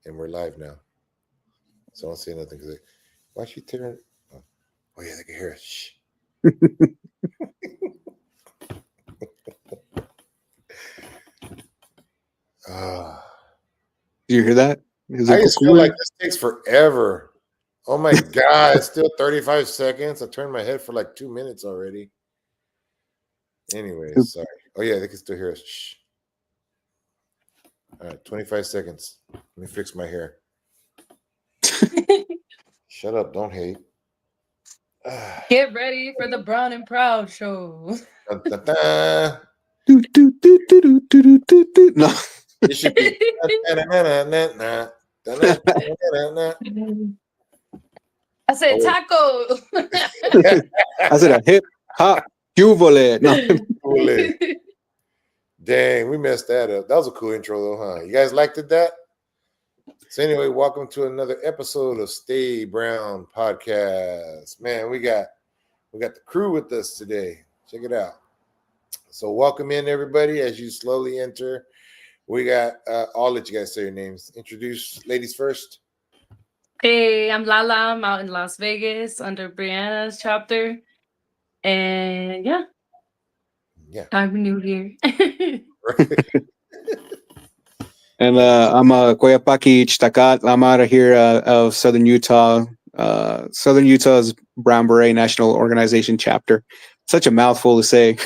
And we're live now. So don't say nothing because why she turn? Oh yeah, they can hear us. Shh. Ah, Do you hear that? Is I it just feel like cooler? this takes forever. Oh my god, it's still 35 seconds. I turned my head for like 2 minutes already. Anyways, sorry. Oh yeah, they can still hear us. Shh. All right, 25 seconds. Let me fix my hair. Shut up, don't hate. Ah, Get ready for the Brown and Proud show. dun, dun, dun. Do, do, do, do, do, do, do, do, do. No. It should be. I said Oh, taco. I said a hip hop juvole. No. wait. Dang, we messed that up. That was a cool intro, though, huh? You guys liked it, that? So anyway, welcome to another episode of Stay Brown Podcast. Man, we got the crew with us today. Check it out. So welcome in everybody as you slowly enter. We got I'll let you guys say your names. Introduce ladies first. Hey, I'm Lala. I'm out in Las Vegas under Brianna's chapter. And yeah, I'm new here. And I'm Coyapaki Chtacat. I'm out of here of Southern Utah. Southern Utah's Brown Beret National Organization chapter. Such a mouthful to say.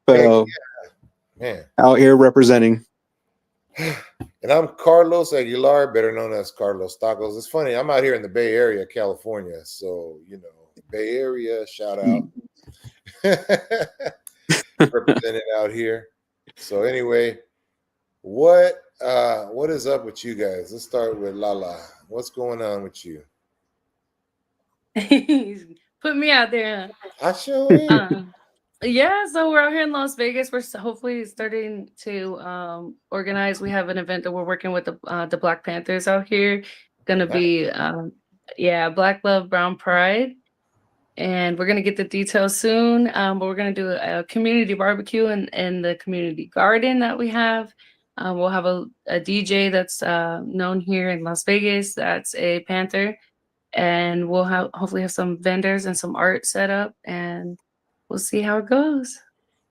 But man, out here representing. And I'm Carlos Aguilar, better known as Carlos Tacos. It's funny, I'm out here in the Bay Area, California. So, Bay Area, shout out. Represented out here. So anyway, what is up with you guys? Let's start with Lala. What's going on with you? Put me out there. I sure am. Yeah, so we're out here in Las Vegas. We're hopefully starting to organize. We have an event that we're working with the Black Panthers out here. Gonna be Black Love Brown Pride, and we're gonna get the details soon. But we're gonna do a community barbecue in the community garden that we have. We'll have a DJ that's known here in Las Vegas. That's a Panther, and we'll hopefully have some vendors and some art set up, and we'll see how it goes.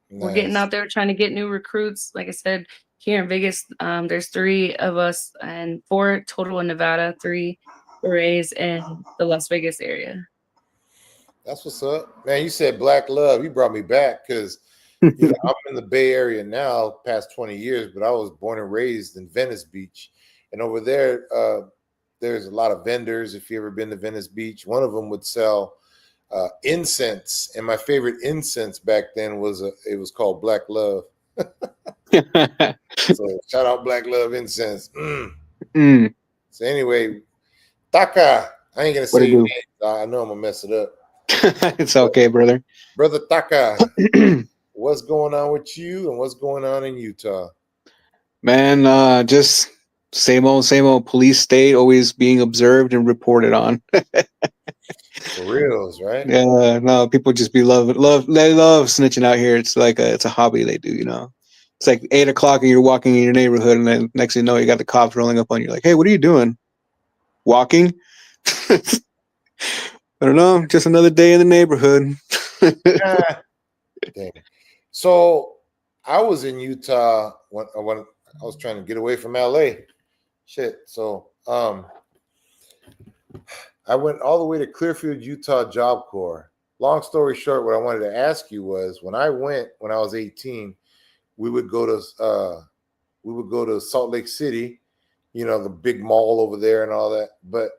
Nice. We're getting out there trying to get new recruits. Like I said, here in Vegas, there's 3 of us and 4 total in Nevada, 3 berets in the Las Vegas area. That's what's up. Man, you said Black Love. You brought me back because I'm in the Bay Area now, past 20 years, but I was born and raised in Venice Beach. And over there, there's a lot of vendors. If you ever been to Venice Beach, one of them would sell incense, and my favorite incense back then was called Black Love. So shout out Black Love incense. So anyway, Taka, I ain't gonna say your name. I know I'm gonna mess it up. It's okay, brother. Brother Taka, what's going on with you and what's going on in Utah? Man, just same old police state, always being observed and reported on. For reals, right? Yeah, no, people just they love snitching out here. It's like it's a hobby they do, It's like 8 o'clock and you're walking in your neighborhood, and then next thing you know, you got the cops rolling up on you, like, "Hey, what are you doing? Walking?" I don't know, just another day in the neighborhood. Dang. So I was in Utah when I was trying to get away from LA. Shit. So I went all the way to Clearfield, Utah Job Corps. Long story short, what I wanted to ask you was when I was 18, we would go to Salt Lake City, the big mall over there and all that. But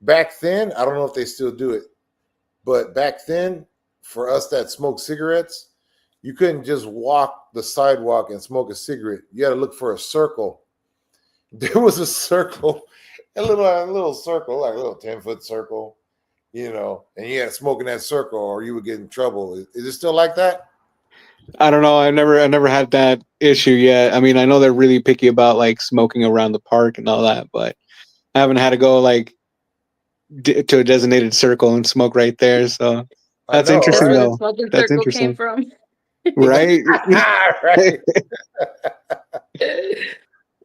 back then, I don't know if they still do it, but back then, for us that smoked cigarettes, you couldn't just walk the sidewalk and smoke a cigarette. You had to look for a circle. There was a circle, a little circle, like a little 10-foot circle, and you had to smoke in that circle or you would get in trouble. Is it still like that? I don't know. I never had that issue yet. I mean, I know they're really picky about like smoking around the park and all that, but I haven't had to go like to a designated circle and smoke right there. So that's interesting, though. That's interesting. Came from. Right? Right.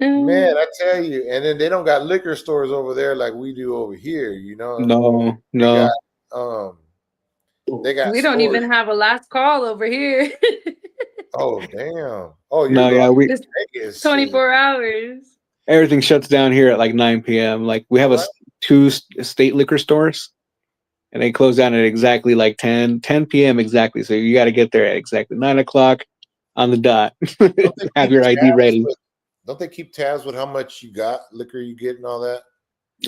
Man, I tell you, and then they don't got liquor stores over there like we do over here. No, They got no. um, they got We don't stores. even have a last call over here. Oh damn! Oh, No, yeah, we It's Vegas shit. 24 hours. everything shuts down here at like 9 p.m. Like we have What? two state liquor stores, and they close down at exactly like 10 p.m. exactly. So you got to get there at exactly 9 o'clock on the dot. Don't they Have keep your ID tabs ready. with? Don't they keep tabs with how much you got, liquor you get, and all that?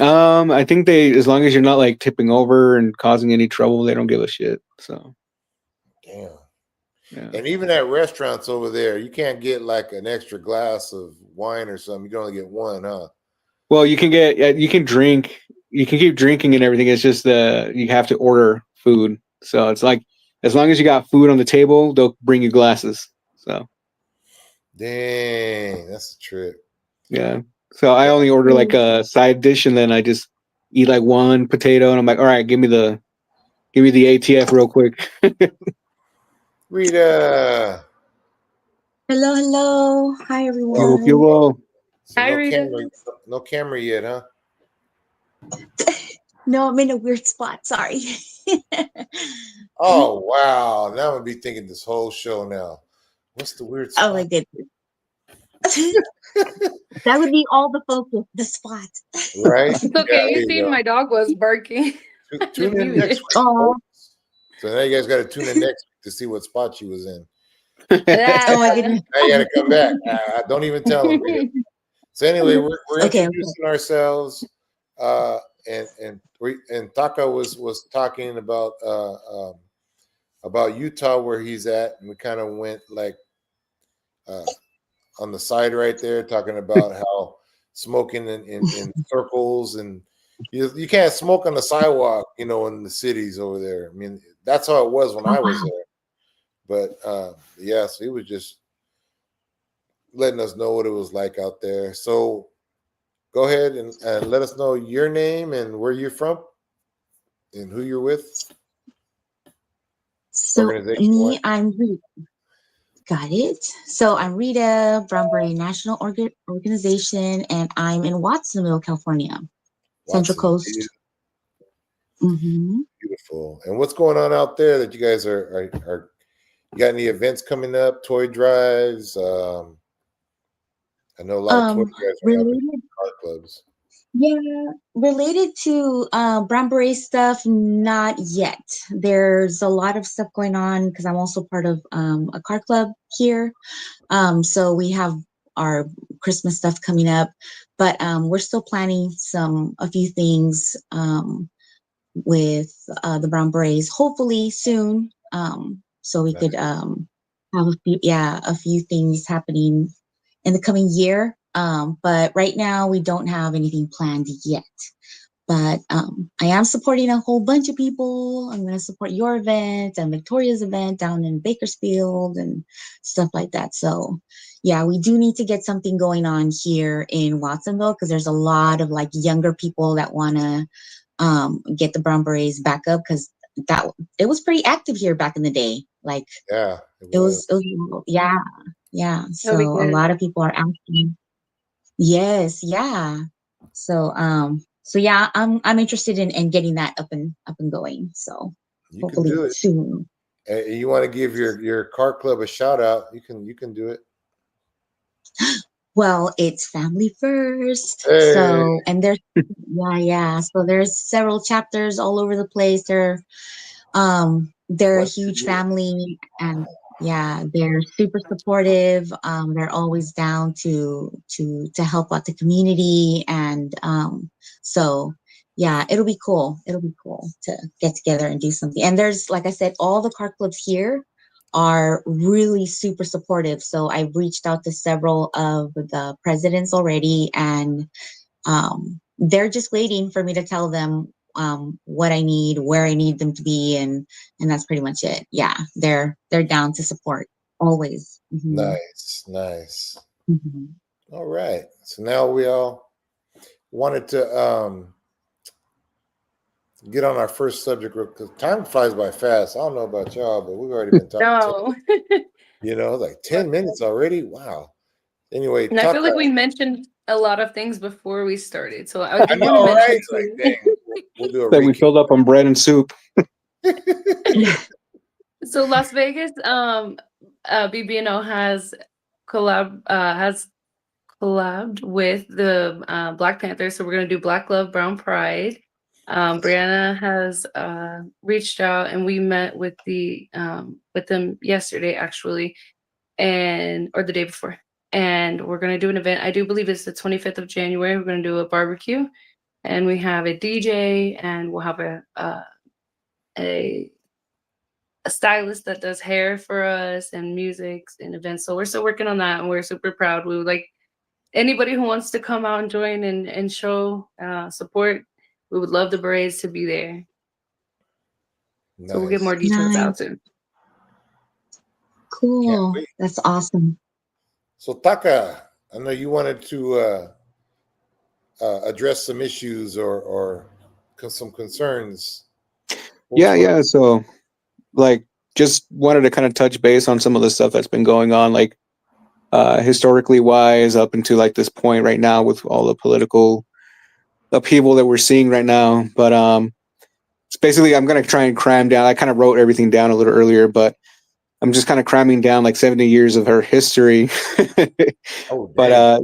I think they, as long as you're not like tipping over and causing any trouble, they don't give a shit. So Damn. yeah. And even at restaurants over there, you can't get like an extra glass of wine or something. You can only get one, huh? Well, you can drink, you can keep drinking and everything. It's just you have to order food. So it's like as long as you got food on the table, they'll bring you glasses. So Dang, that's a trip. yeah. So I only order like a side dish and then I just eat like one potato and I'm like, all right, give me the ATF real quick. Rita. Hello, hello. Hi, Yo, everyone. yo. So Hi, Rita. no camera yet, huh? No, I'm in a weird spot. Sorry. Oh wow! Now I'm gonna be thinking this whole show now. What's the weird Oh my spot? goodness. That would be all the focus, the spot. Right? It's Yeah, okay. there You you seen go. my dog was barking. Tune in next week, Oh, folks. So now you guys got to tune in next week to see what spot she was in. oh my Yeah. goodness. Now you got to come back. Don't even tell them. So anyway, we're Okay, okay. introducing ourselves, and Taka was talking about Utah where he's at, and we kind of went like uh, on the side right there, talking about how smoking in circles, and you can't smoke on the sidewalk, in the cities over there. I mean, that's how it was when Oh, I was wow. there. But yeah, so he was just letting us know what it was like out there. So go ahead and let us know your name and where you're from and who you're with, So, organization wise. me, I'm Rita. Got it. So, I'm Rita, Brown Beret National Organization, and I'm in Watsonville, California, Central Watson, Coast. Mm-hmm. beautiful. And what's going on out there that you guys are you got any events coming up, toy drives? I know a lot of toy drives are happening Related. in car clubs. Yeah, related to brown beret stuff, not yet. There's a lot of stuff going on because I'm also part of a car club here. So we have our Christmas stuff coming up, but we're still planning a few things with the brown berets. Hopefully soon, so we could Nice. have a few things happening in the coming year. But right now we don't have anything planned yet. But I am supporting a whole bunch of people. I'm going to support your event and Victoria's event down in Bakersfield and stuff like that. So, yeah, we do need to get something going on here in Watsonville because there's a lot of like younger people that want to get the brown berets back up because that it was pretty active here back in the day. Like Yeah, it was. yeah, yeah. That'll So be a good. lot of people are asking. Yes, yeah. So so yeah, I'm interested in getting that up and going. So You can hopefully do it. soon. You want to give your car club a shout out? You can do it. Well, it's family first. Hey, So and there's yeah. So there's several chapters all over the place. They're a what huge you family and yeah, they're super supportive. They're always down to help out the community and so yeah, it'll be cool. It'll be cool to get together and do something. And there's like I said, all the car clubs here are really super supportive. So I've reached out to several of the presidents already and they're just waiting for me to tell them what I need, where I need them to be, and that's pretty much it. Yeah, they're down to support always. nice, nice. Mhm. All right. So now we all wanted to get on our first subject because time flies by fast. I don't know about y'all, but we've already been talking. No. Like 10 minutes already. Wow. Anyway, And I feel like we mentioned a lot of things before we started. So I did want to mention right? Like, dang, we'll do a That we recap. filled up on bread and soup. So Las Vegas, BBNO has collabed with the Black Panthers. So we're gonna do Black Love, Brown Pride. Brianna has reached out, and we met with them yesterday actually, or the day before. And we're gonna do an event. I do believe it's the 25th of January. We're gonna do a barbecue, and we have a DJ, and we'll have a stylist that does hair for us and music and events. So we're still working on that, and we're super proud. We would like anybody who wants to come out and join and show support. We would love the berets to be there. Nice. So we'll get more details out soon. Cool. That's awesome. So Taka, I know you wanted to address some issues or some concerns. Yeah. So, like, just wanted to kind of touch base on some of the stuff that's been going on, like, historically wise, up until like this point right now, with all the political upheaval that we're seeing right now. But it's basically, I'm gonna try and cram down. I kind of wrote everything down a little earlier, but I'm just kind of cramming down like 70 years of her history. But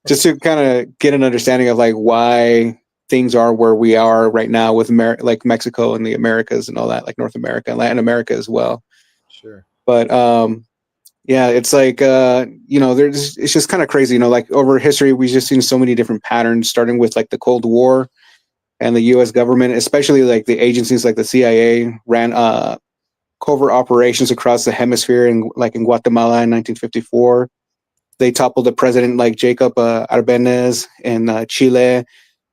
just to kind of get an understanding of like why things are where we are right now with like Mexico and the Americas and all that, like North America and Latin America as well. Sure. But yeah, it's like it's just kind of crazy, like over history we've just seen so many different patterns, starting with like the Cold War and the US government, especially like the agencies like the CIA ran covert operations across the hemisphere, and like in Guatemala in 1954 they toppled the president like Jacob Arbenez. In Chile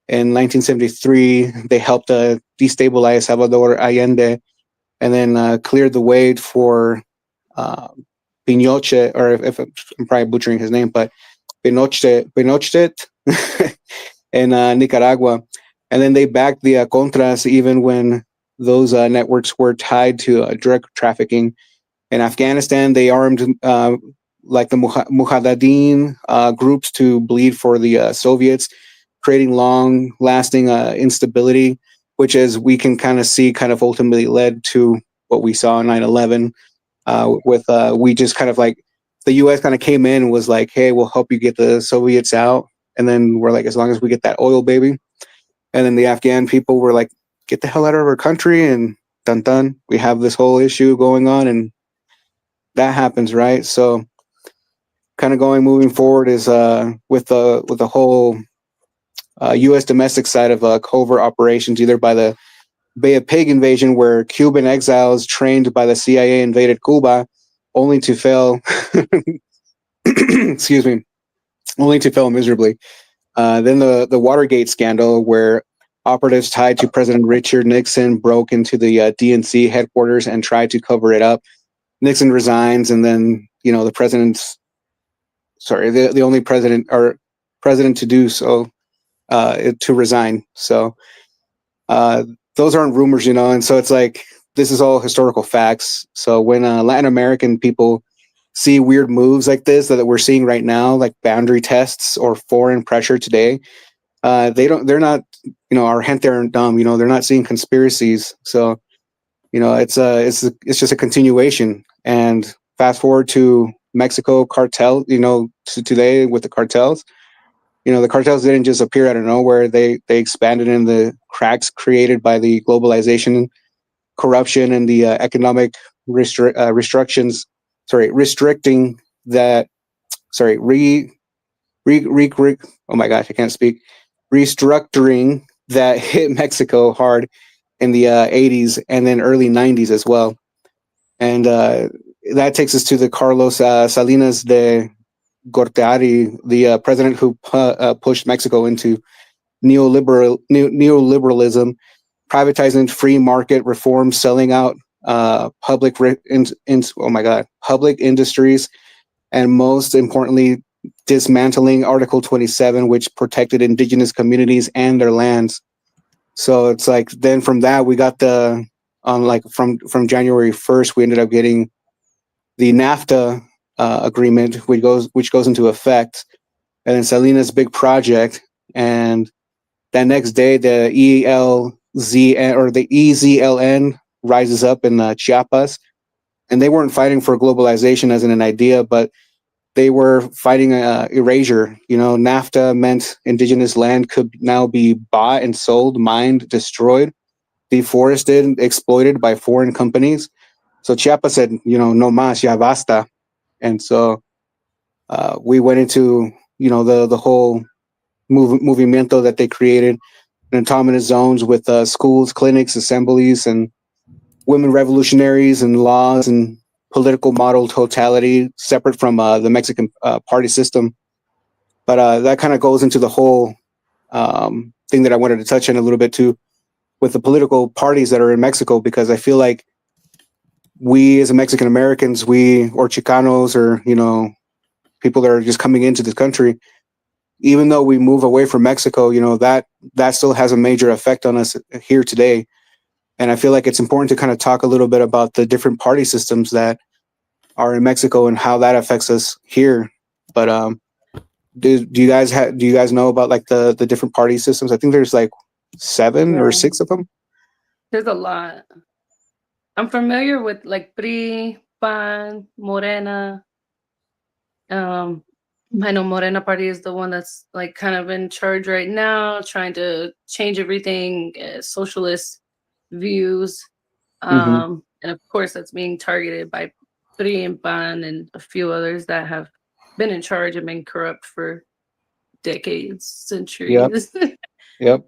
in 1973 they helped destabilize Salvador Allende, and then cleared the way for Pinochet, or if I'm probably butchering his name, but Pinochet in Nicaragua. And then they backed the Contras even when those networks were tied to drug trafficking. In Afghanistan, they armed like the Mujahideen groups to bleed for the Soviets, creating long-lasting instability, which, as we can kind of see, kind of ultimately led to what we saw in 9/11. We just kind of like, the U.S. kind of came in and was like, hey, we'll help you get the Soviets out. And then we're like, as long as we get that oil, baby. And then the Afghan people were like, get the hell out of our country, and dun, we have this whole issue going on, and that happens, right? So kind of moving forward is with the whole U.S. domestic side of covert operations, either by the Bay of Pig invasion, where Cuban exiles trained by the CIA invaded Cuba, only to fail. Excuse me, only to fail miserably. Then the Watergate scandal, where operatives tied to President Richard Nixon broke into the DNC headquarters and tried to cover it up. Nixon resigns, and then the president's the only president to do so, to resign. So those aren't rumors, and so it's like, this is all historical facts. So when Latin American people see weird moves like this that we're seeing right now, like boundary tests or foreign pressure today, they're not, our gente aren't dumb, they're not seeing conspiracies. So, it's just a continuation. And fast forward to Mexico cartel, to today with the cartels. The cartels didn't just appear out of nowhere. They expanded in the cracks created by the globalization, corruption, and the economic restricting that. Oh my gosh, I can't speak. Restructuring that hit Mexico hard in the 80s and then early 90s as well. And that takes us to the Carlos Salinas de Gortari, the president who pushed Mexico into neoliberalism, privatizing free market reforms, selling out public industries, and most importantly, dismantling Article 27, which protected indigenous communities and their lands. So it's like, then from that we got from January 1st, we ended up getting the NAFTA agreement, which goes into effect, and then Salinas' big project, and that next day the ELZN or the EZLN rises up in Chiapas, and they weren't fighting for globalization as in an idea, but they were fighting erasure. NAFTA meant indigenous land could now be bought and sold, mined, destroyed, deforested, exploited by foreign companies. So Chiapas said, no más, ya basta. And so we went into, the whole movimiento that they created in autonomous zones with schools, clinics, assemblies, and women revolutionaries and laws and political model totality separate from the Mexican party system. But that kind of goes into the whole thing that I wanted to touch on a little bit too with the political parties that are in Mexico, because I feel like we as Mexican Americans, or Chicanos, or, people that are just coming into this country, even though we move away from Mexico, that still has a major effect on us here today. And I feel like it's important to kind of talk a little bit about the different party systems that are in Mexico and how that affects us here. But do you guys know about like the different party systems? I think there's like 7 or 6 of them. There's a lot. I'm familiar with like PRI, PAN, Morena. I know Morena Party is the one that's like kind of in charge right now, trying to change everything, socialist views. And of course, that's being targeted by PRI and PAN and a few others that have been in charge and been corrupt for decades, centuries. Yep.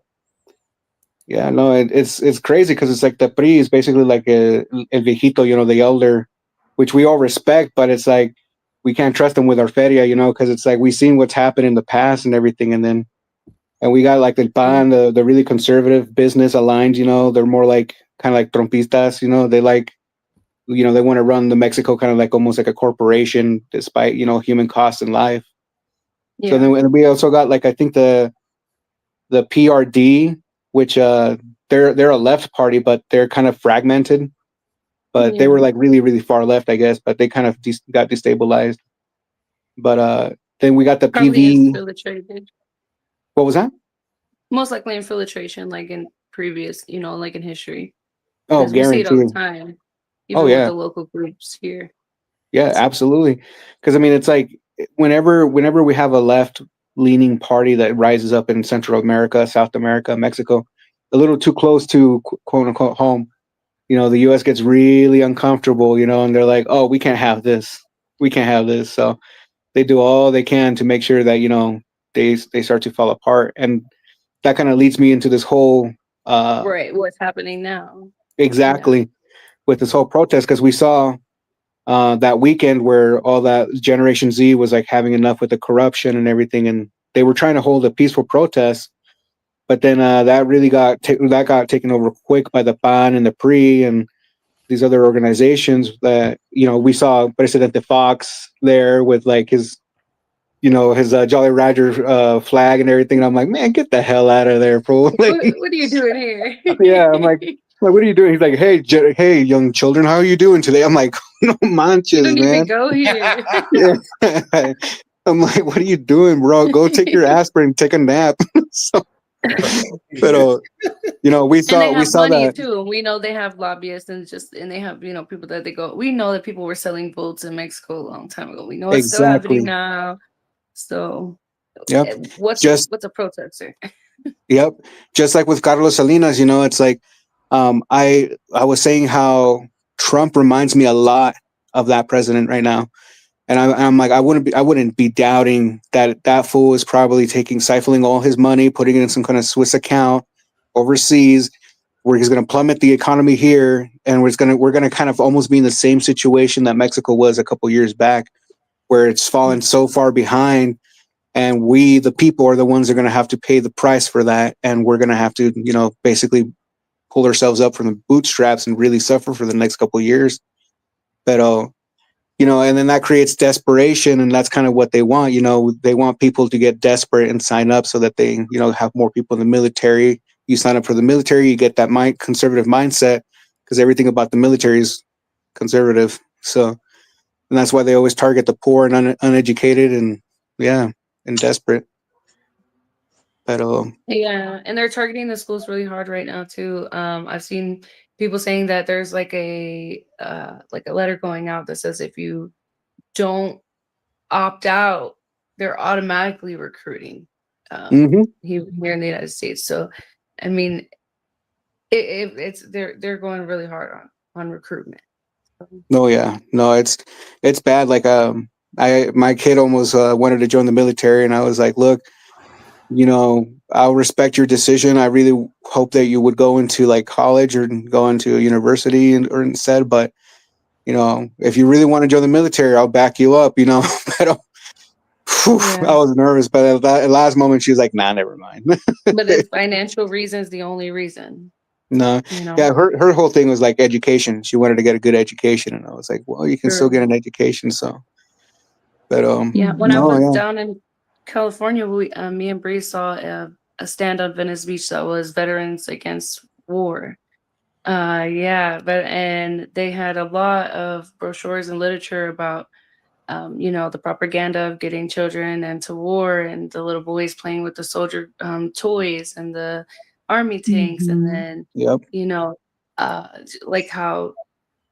Yeah, no, it's crazy because it's like the PRI is basically like el viejito, the elder, which we all respect, but it's like we can't trust them with our feria, because it's like we've seen what's happened in the past and everything, and we got like the PAN, the really conservative business aligned, they're more like kind of like trompistas, they like, they want to run the Mexico kind of like almost like a corporation, despite human cost and life. Yeah. So then and we also got like I think the PRD, which they're a left party, but they're kind of fragmented. But they were like really, really far left, I guess. But they kind of got destabilized. But then we got the Probably PV. infiltrated. What was that? Most likely infiltration, like in previous, like in history. Oh, We see it all the guaranteed. time, even with the local groups here. Yeah, absolutely. Because I mean, it's like whenever we have a left-leaning party that rises up in Central America, South America, Mexico, a little too close to quote unquote home, the U.S. gets really uncomfortable, and they're like, oh, we can't have this. We can't have this. So they do all they can to make sure that, they start to fall apart. And that kind of leads me into this whole right, what's happening now. Exactly. With this whole protest, because we saw that weekend where all that Generation Z was like having enough with the corruption and everything, and they were trying to hold a peaceful protest, but then that really got taken over quick by the PAN and the PRI and these other organizations that we saw President Fox there with like his Jolly Roger flag and everything, and I'm like, man, get the hell out of there, bro. Like, what are you doing here? Yeah, I'm like, what are you doing? He's like, hey, young children, how are you doing today? I'm like, no manches, you don't man. even go here. Yeah. I'm like, what are you doing, bro? Go take your aspirin, take a nap. So, but we saw money that too. We know they have lobbyists and they have people that they go. We know that people were selling votes in Mexico a long time ago. We know it's still happening now. So, what's a protester? Yep, just like with Carlos Salinas, it's like I was saying how Trump reminds me a lot of that president right now, and I'm like I wouldn't be doubting that fool is probably siphoning all his money, putting it in some kind of Swiss account overseas, where he's going to plummet the economy here, and we're going to kind of almost be in the same situation that Mexico was a couple years back, where it's fallen so far behind. And we, the people, are the ones that are going to have to pay the price for that. And we're going to have to, basically pull ourselves up from the bootstraps and really suffer for the next couple of years. But, and then that creates desperation. And that's kind of what they want. They want people to get desperate and sign up so that they, have more people in the military. You sign up for the military, you get that conservative mindset because everything about the military is conservative. So, and that's why they always target the poor and uneducated and and desperate. But Yeah, and they're targeting the schools really hard right now too. I've seen people saying that there's like a letter going out that says if you don't opt out, they're automatically recruiting here in the United States. So, I mean, it's they're going really hard on recruitment. no, yeah, no, it's bad. Like my kid almost wanted to join the military, and I was like, look, I'll respect your decision. I really hope that you would go into like college or go into a university or instead. But if you really want to join the military, I'll back you up. But I was nervous, but at the last moment, she was like, "Nah, never mind." But it's financial reasons the only reason. No, yeah, her whole thing was like education. She wanted to get a good education, and I was like, "Well, you can still get an education." So, but when I was down in California, me and Bree saw a stand on Venice Beach that was Veterans Against War. And they had a lot of brochures and literature about the propaganda of getting children into war and the little boys playing with the soldier toys and the army tanks, and then like how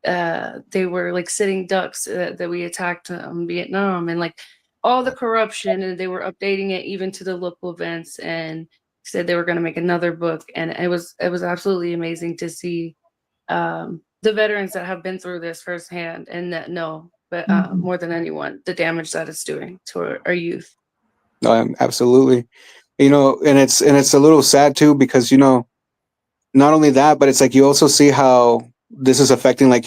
they were like sitting ducks that we attacked Vietnam, and like all the corruption, and they were updating it even to the local events, and said they were going to make another book, and it was absolutely amazing to see the veterans that have been through this firsthand and that know, but more than anyone, the damage that it's doing to our youth. Absolutely. And it's a little sad too, because not only that, but it's like you also see how this is affecting, like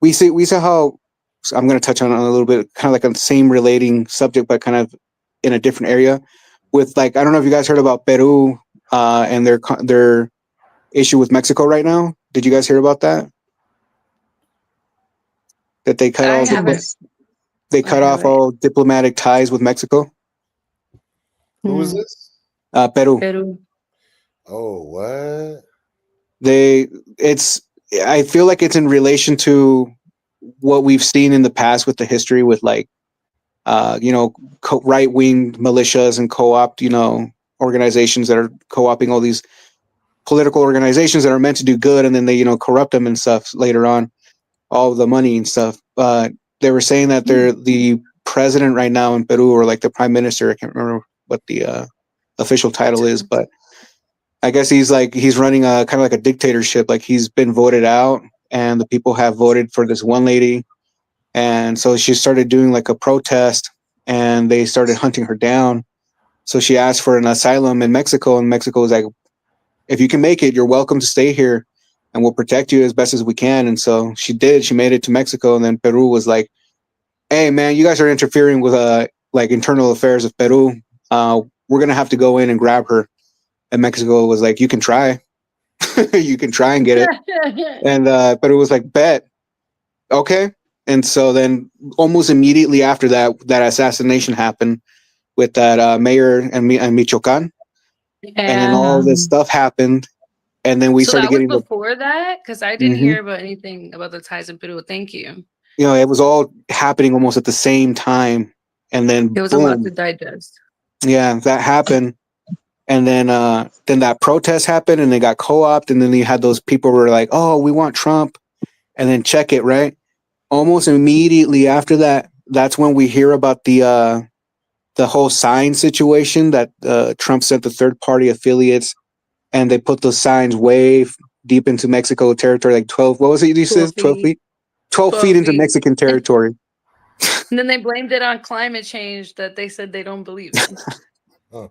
we see how, so I'm going to touch on it a little bit, kind of like a same relating subject, but kind of in a different area. With like, I don't know if you guys heard about Peru and their issue with Mexico right now. Did you guys hear about that? That they cut off all diplomatic ties with Mexico. Who was this? Peru. Oh, what? I feel like it's in relation to what we've seen in the past with the history with like, right-wing militias and co-opt, organizations that are co-opting all these political organizations that are meant to do good, and then they, corrupt them and stuff later on, all the money and stuff. But they were saying that the president right now in Peru, or like the prime minister, I can't remember what the official title is, but I guess he's running a kind of like a dictatorship. Like he's been voted out, and the people have voted for this one lady, and so she started doing like a protest, and they started hunting her down. So she asked for an asylum in Mexico, and Mexico was like, if you can make it, you're welcome to stay here, and we'll protect you as best as we can. And so she did. She made it to Mexico, and then Peru was like, hey man, you guys are interfering with like internal affairs of Peru. We're gonna have to go in and grab her. And Mexico was like, you can try. You can try and get it. And Peru was like, bet. Okay. And so then almost immediately after that assassination happened with that mayor and Michoacan. And then all this stuff happened. And then we started getting before that, because I didn't hear about anything about the ties in Peru. Thank you. It was all happening almost at the same time. And then it was a lot to digest. Yeah, that happened. And then that protest happened, and they got co-opted, and then you had those people who were like, oh, we want Trump. And then check it, right? Almost immediately after that, that's when we hear about the whole sign situation that Trump sent the third-party affiliates, and they put those signs way deep into Mexico territory, like 12, what was it you said? 12 feet? 12 feet into Mexican territory. And then they blamed it on climate change that they said they don't believe in.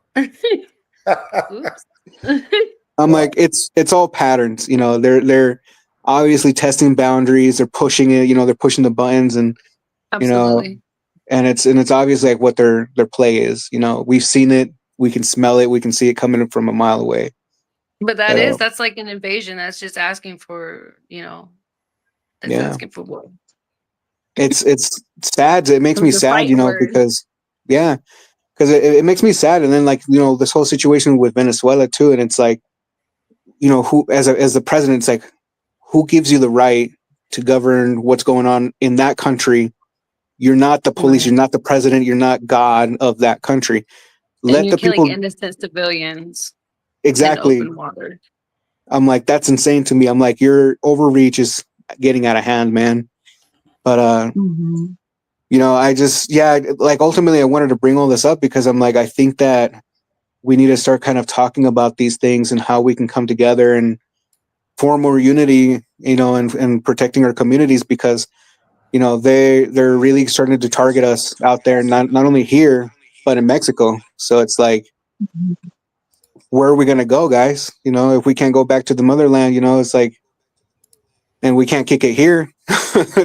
I'm like, it's all patterns, they're obviously testing boundaries, they're pushing it, they're pushing the buttons, and absolutely. And it's obviously like what their play is. We've seen it, we can smell it, we can see it coming from a mile away. But that's like an invasion. That's just asking for, asking for war. It's sad. It makes me sad, because it makes me sad. And then like, this whole situation with Venezuela too. And it's like, who, as the president, it's like, who gives you the right to govern what's going on in that country You're not the police. Right. You're not the president. You're not God of that country. And Let you're the killing people innocent civilians in exactly. open water. I'm like, that's insane to me. I'm like, your overreach is getting out of hand, man. But Mhm. you know, I just like ultimately I wanted to bring all this up because I'm like, I think that we need to start kind of talking about these things and how we can come together and form more unity, you know, and protecting our communities because, you know, they're really starting to target us out there, not only here, but in Mexico. So it's like, Mhm. where are we gonna go, guys? You know, if we can't go back to the motherland, you know, it's like, and we can't kick it here.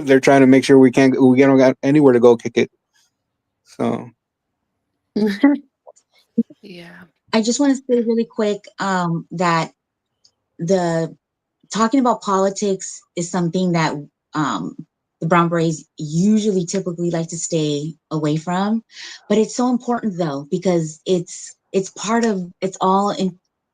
They're trying to make sure we don't got anywhere to go kick it. So Yeah. I just want to say really quick that the talking about politics is something that um, the Brown Berets usually typically like to stay away from, but it's so important though because it's part of it's all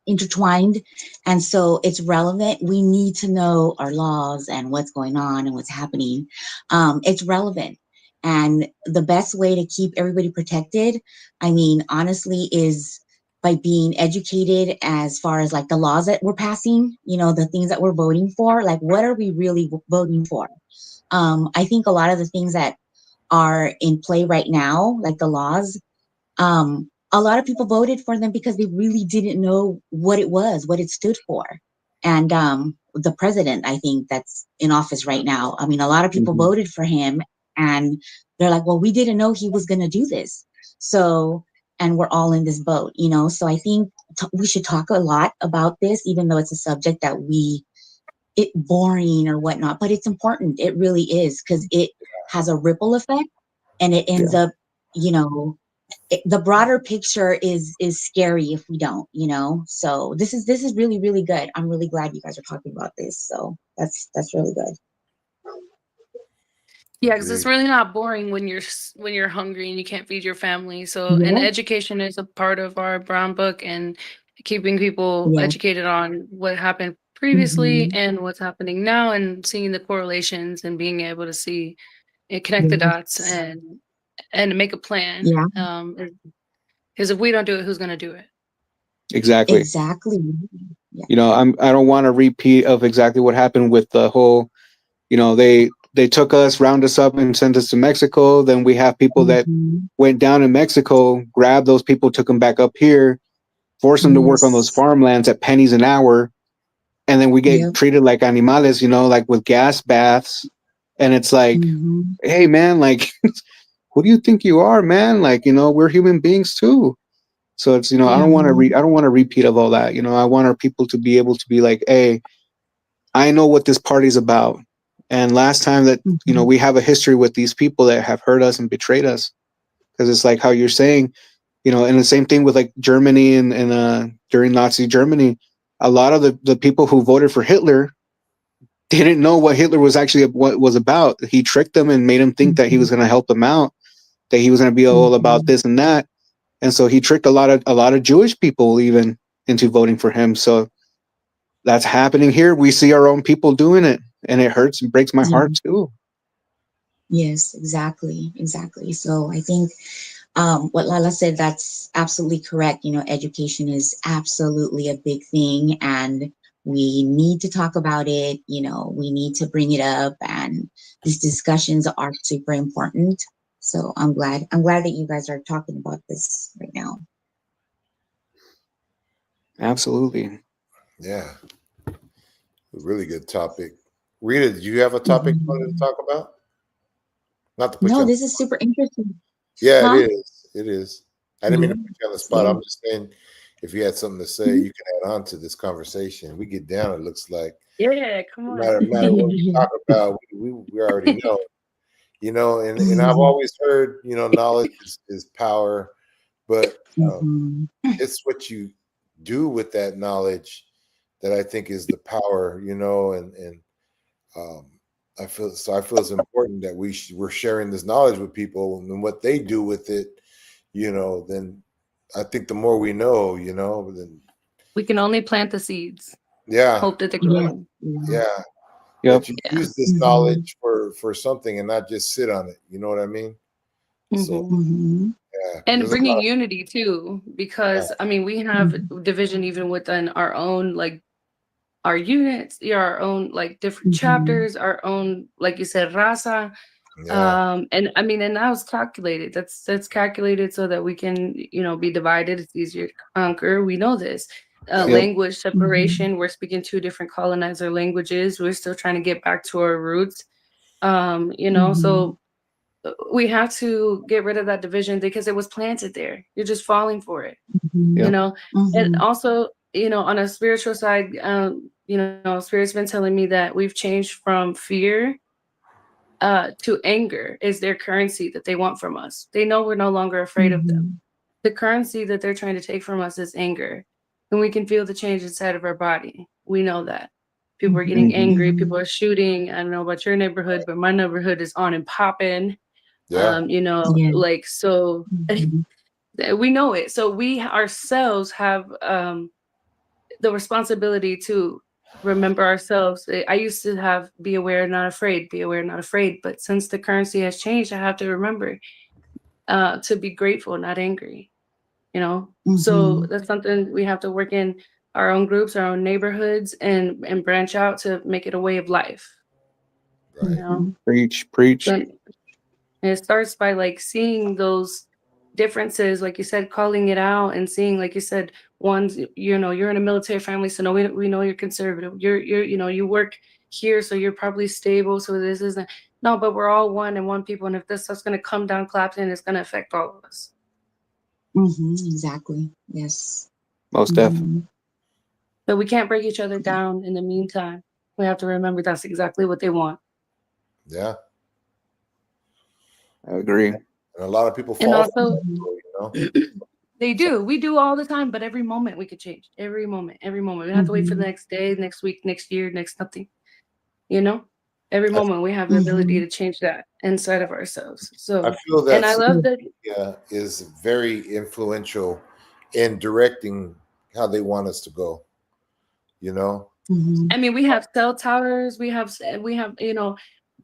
intertwined, and so it's relevant. We need to know our laws and what's going on and what's happening. It's relevant, and the best way to keep everybody protected, I mean, honestly, is by being educated as far as like the laws that we're passing, you know, the things that we're voting for, like what are we really voting for? I think a lot of the things that are in play right now, like the laws, a lot of people voted for them because they really didn't know what it was, what it stood for. And the president, I think that's in office right now, I mean, a lot of people mhm. voted for him and they're like, well, we didn't know he was going to do this. So, and we're all in this boat, you know? So I think we should talk a lot about this, even though it's a subject that it boring or whatnot, but it's important. It really is because it has a ripple effect and it ends Yeah, up, you know, the broader picture is scary if we don't, you know. So this is really really good. I'm really glad you guys are talking about this. So that's really good. Yeah, because it's Agreed. really not boring when when you're hungry and you can't feed your family. So, and Yeah. education is a part of our brown book and keeping people Yeah. educated on what happened previously Hmm. and what's happening now, and seeing the correlations and being able to see and connect the dots Yes. and make a plan. Yeah. Because if we don't do it, who's going to do it? exactly. Exactly. Yeah. You know, I don't want a repeat of exactly what happened with the whole, you know, they took us, round us up and sent us to Mexico. Then we have people that Hmm. went down in Mexico, grabbed those people, took them back up here, forced them to work on those Yes. farmlands at pennies an hour, and then we get Yep. treated like animales, you know, like with gas baths. And it's like, Hmm. hey man, like who do you think you are, man? Like, you know, we're human beings too. So it's, you know, Yeah. I don't want a repeat of all that. You know, I want our people to be able to be like, hey, I know what this party's about. And last time that, you know, Hmm. we have a history with these people that have hurt us and betrayed us. Because it's like how you're saying, you know, and the same thing with like Germany and during Nazi Germany, a lot of the people who voted for Hitler didn't know what Hitler was actually what was about. He tricked them and made them think that he Hmm. was going to help them out, that he was going to be all about Hmm. this and that. And so he tricked a lot of Jewish people even into voting for him. So that's happening here. We see our own people doing it, and it hurts and breaks my Yeah. heart too. Yes, exactly. Exactly. So I think what Lala said, that's absolutely correct. You know, education is absolutely a big thing, and we need to talk about it. You know, we need to bring it up, and these discussions are super important. So I'm glad. I'm glad that you guys are talking about this right now. Absolutely. Yeah, a really good topic. Rita, did you have a topic you wanted to Mhm. talk about? Not to put you No, on. this is super interesting. Yeah, it Huh? is. It is. I didn't mean Yeah. to put you on the spot. Yeah. I'm just saying, if you had something to say, Mhm. you can add on to this conversation. We get down. It looks like Yeah, come no on. matter what we talk about, we already know. You know, and I've always heard, you know, knowledge is power, but Mhm. it's what you do with that knowledge that I think is the power. You know, and um, I feel it's important that we're sharing this knowledge with people and what they do with it. You know, then I think the more we know, you know, then We can only plant the seeds, yeah, hope that they Yeah. grow. Yeah. yeah. Yep. that you Yeah. use this knowledge for something and not just sit on it. You know what I mean? So Mhm. yeah, 'cause And there's a bringing lot unity too, of, because I mean, we have division even within our own, like our units, yeah, our own like different chapters, our own, like you said, raza. yeah, And I mean, and that was calculated. That's calculated so that we can, be divided. It's easier to conquer. We know this. yeah, Yep. Language separation. We're speaking two different colonizer languages. We're still trying to get back to our roots. So we have to get rid of that division because it was planted there. You're just falling for it, you Yep. know. And also, on a spiritual side, Spirit's been telling me that we've changed from fear to anger is their currency that they want from us. They know we're no longer afraid of them. The currency that they're trying to take from us is anger. And we can feel the change inside of our body. We know that. People are getting angry. People are shooting. I don't know about your neighborhood, but my neighborhood is on and popping. yeah, Like, so we know it. So we ourselves have the responsibility to remember ourselves. I used to have be aware, not afraid, be aware, not afraid. But since the currency has changed, I have to remember to be grateful, not angry, So that's something we have to work in our own groups, our own neighborhoods, and branch out to make it a way of life, right. Preach. So, and it starts by like seeing those differences, like you said, calling it out and seeing, like you said, one's, you're in a military family, so no, we know you're conservative. You work here, so you're probably stable. So this isn't, no, but we're all one and one people. And if this stuff's going to come down Clapton, it's going to affect all of us. Exactly. Yes. Most definitely. But we can't break each other down in the meantime. We have to remember that's exactly what they want. Yeah, I agree. and a lot of people And fall for also, that, they do. We do all the time, but every moment we could change. Every moment. We don't have to wait for the next day, next week, next year, next nothing. Every I, moment we have the ability to change that inside of ourselves. I So, feel and that I love that. media is very influential in directing how they want us to go. You know, I mean, we have cell towers. We have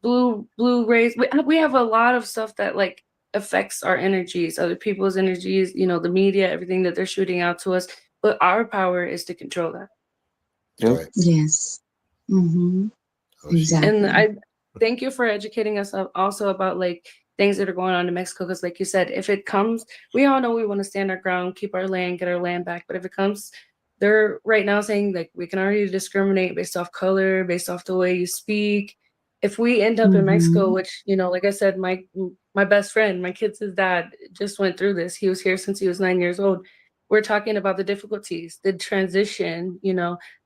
blue rays. We have a lot of stuff that like affects our energies, other people's energies. The media, everything that they're shooting out to us. But our power is to control that. Yep. right? Yes. Oh, she's And Exactly. I thank you for educating us also about like things that are going on in Mexico. Because like you said, if it comes, we all know we want to stand our ground, keep our land, get our land back. But if it comes, they're right now saying like we can already discriminate based off color, based off the way you speak. If we end up in Mexico, which like I said, my best friend, my kids' dad just went through this. He was here since he was 9 years old. We're talking about the difficulties, the transition.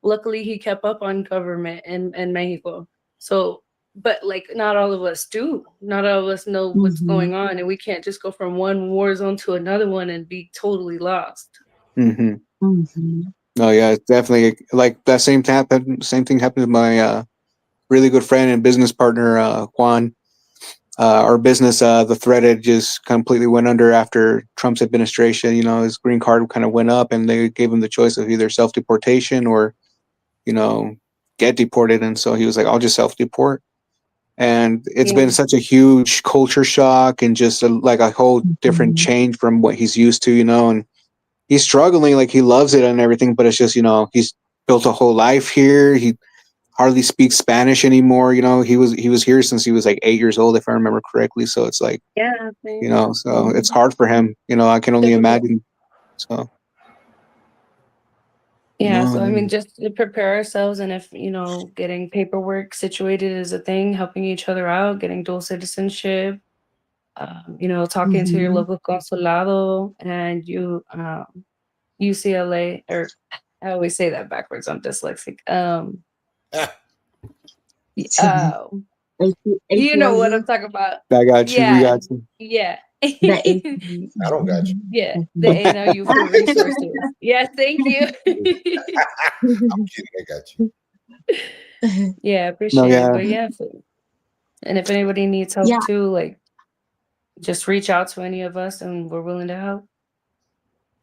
Luckily he kept up on government in Mexico. So, but like not all of us do. Not all of us know what's going on, and we can't just go from one war zone to another one and be totally lost. Oh yeah, it's definitely like that same Same thing happened to my really good friend and business partner Juan. Our business, the threaded just completely went under after Trump's administration. His green card kind of went up, and they gave him the choice of either self deportation or, get deported. And so he was like, "I'll just self deport." And it's been such a huge culture shock and just like a whole different change from what he's used to. And he's struggling. Like he loves it and everything, but it's just he's built a whole life here. He hardly speaks Spanish anymore. He was here since he was like 8 years old, if I remember correctly. So it's like, so it's hard for him. I can only imagine. So Yeah, no, so I mean, just to prepare ourselves, and if getting paperwork situated is a thing, helping each other out, getting dual citizenship, talking to your local consulado and UCLA, or I always say that backwards. I'm dyslexic. You know what I'm talking about. I got you. We Yeah, got you. yeah. I don't got you. Yeah, the ANLU for resources. Yeah, thank you. I'm kidding. I got you. Yeah, No, appreciate it. yeah. But yeah, and if anybody needs help too, like just reach out to any of us and we're willing to help.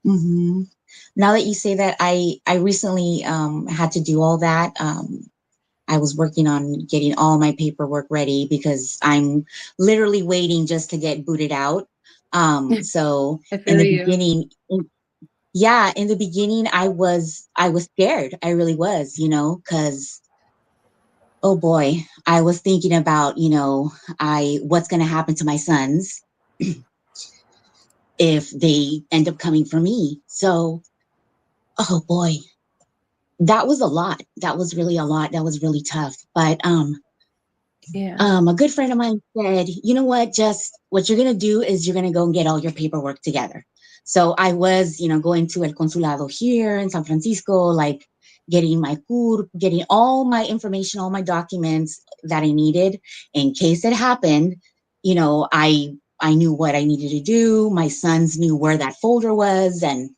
Now that you say that, I recently had to do all that. I was working on getting all my paperwork ready because I'm literally waiting just to get booted out. So I in feel the you. beginning, yeah, in the beginning, I was scared. I really was, because oh boy, I was thinking about, what's going to happen to my sons if they end up coming for me. So, oh boy, that was a lot. That was really a lot. That was really tough. But Yeah. a good friend of mine said, you know what, just what you're going to do is you're going to go and get all your paperwork together. So I was, going to El Consulado here in San Francisco, like getting my CURP, getting all my information, all my documents that I needed in case it happened. I knew what I needed to do. My sons knew where that folder was. And,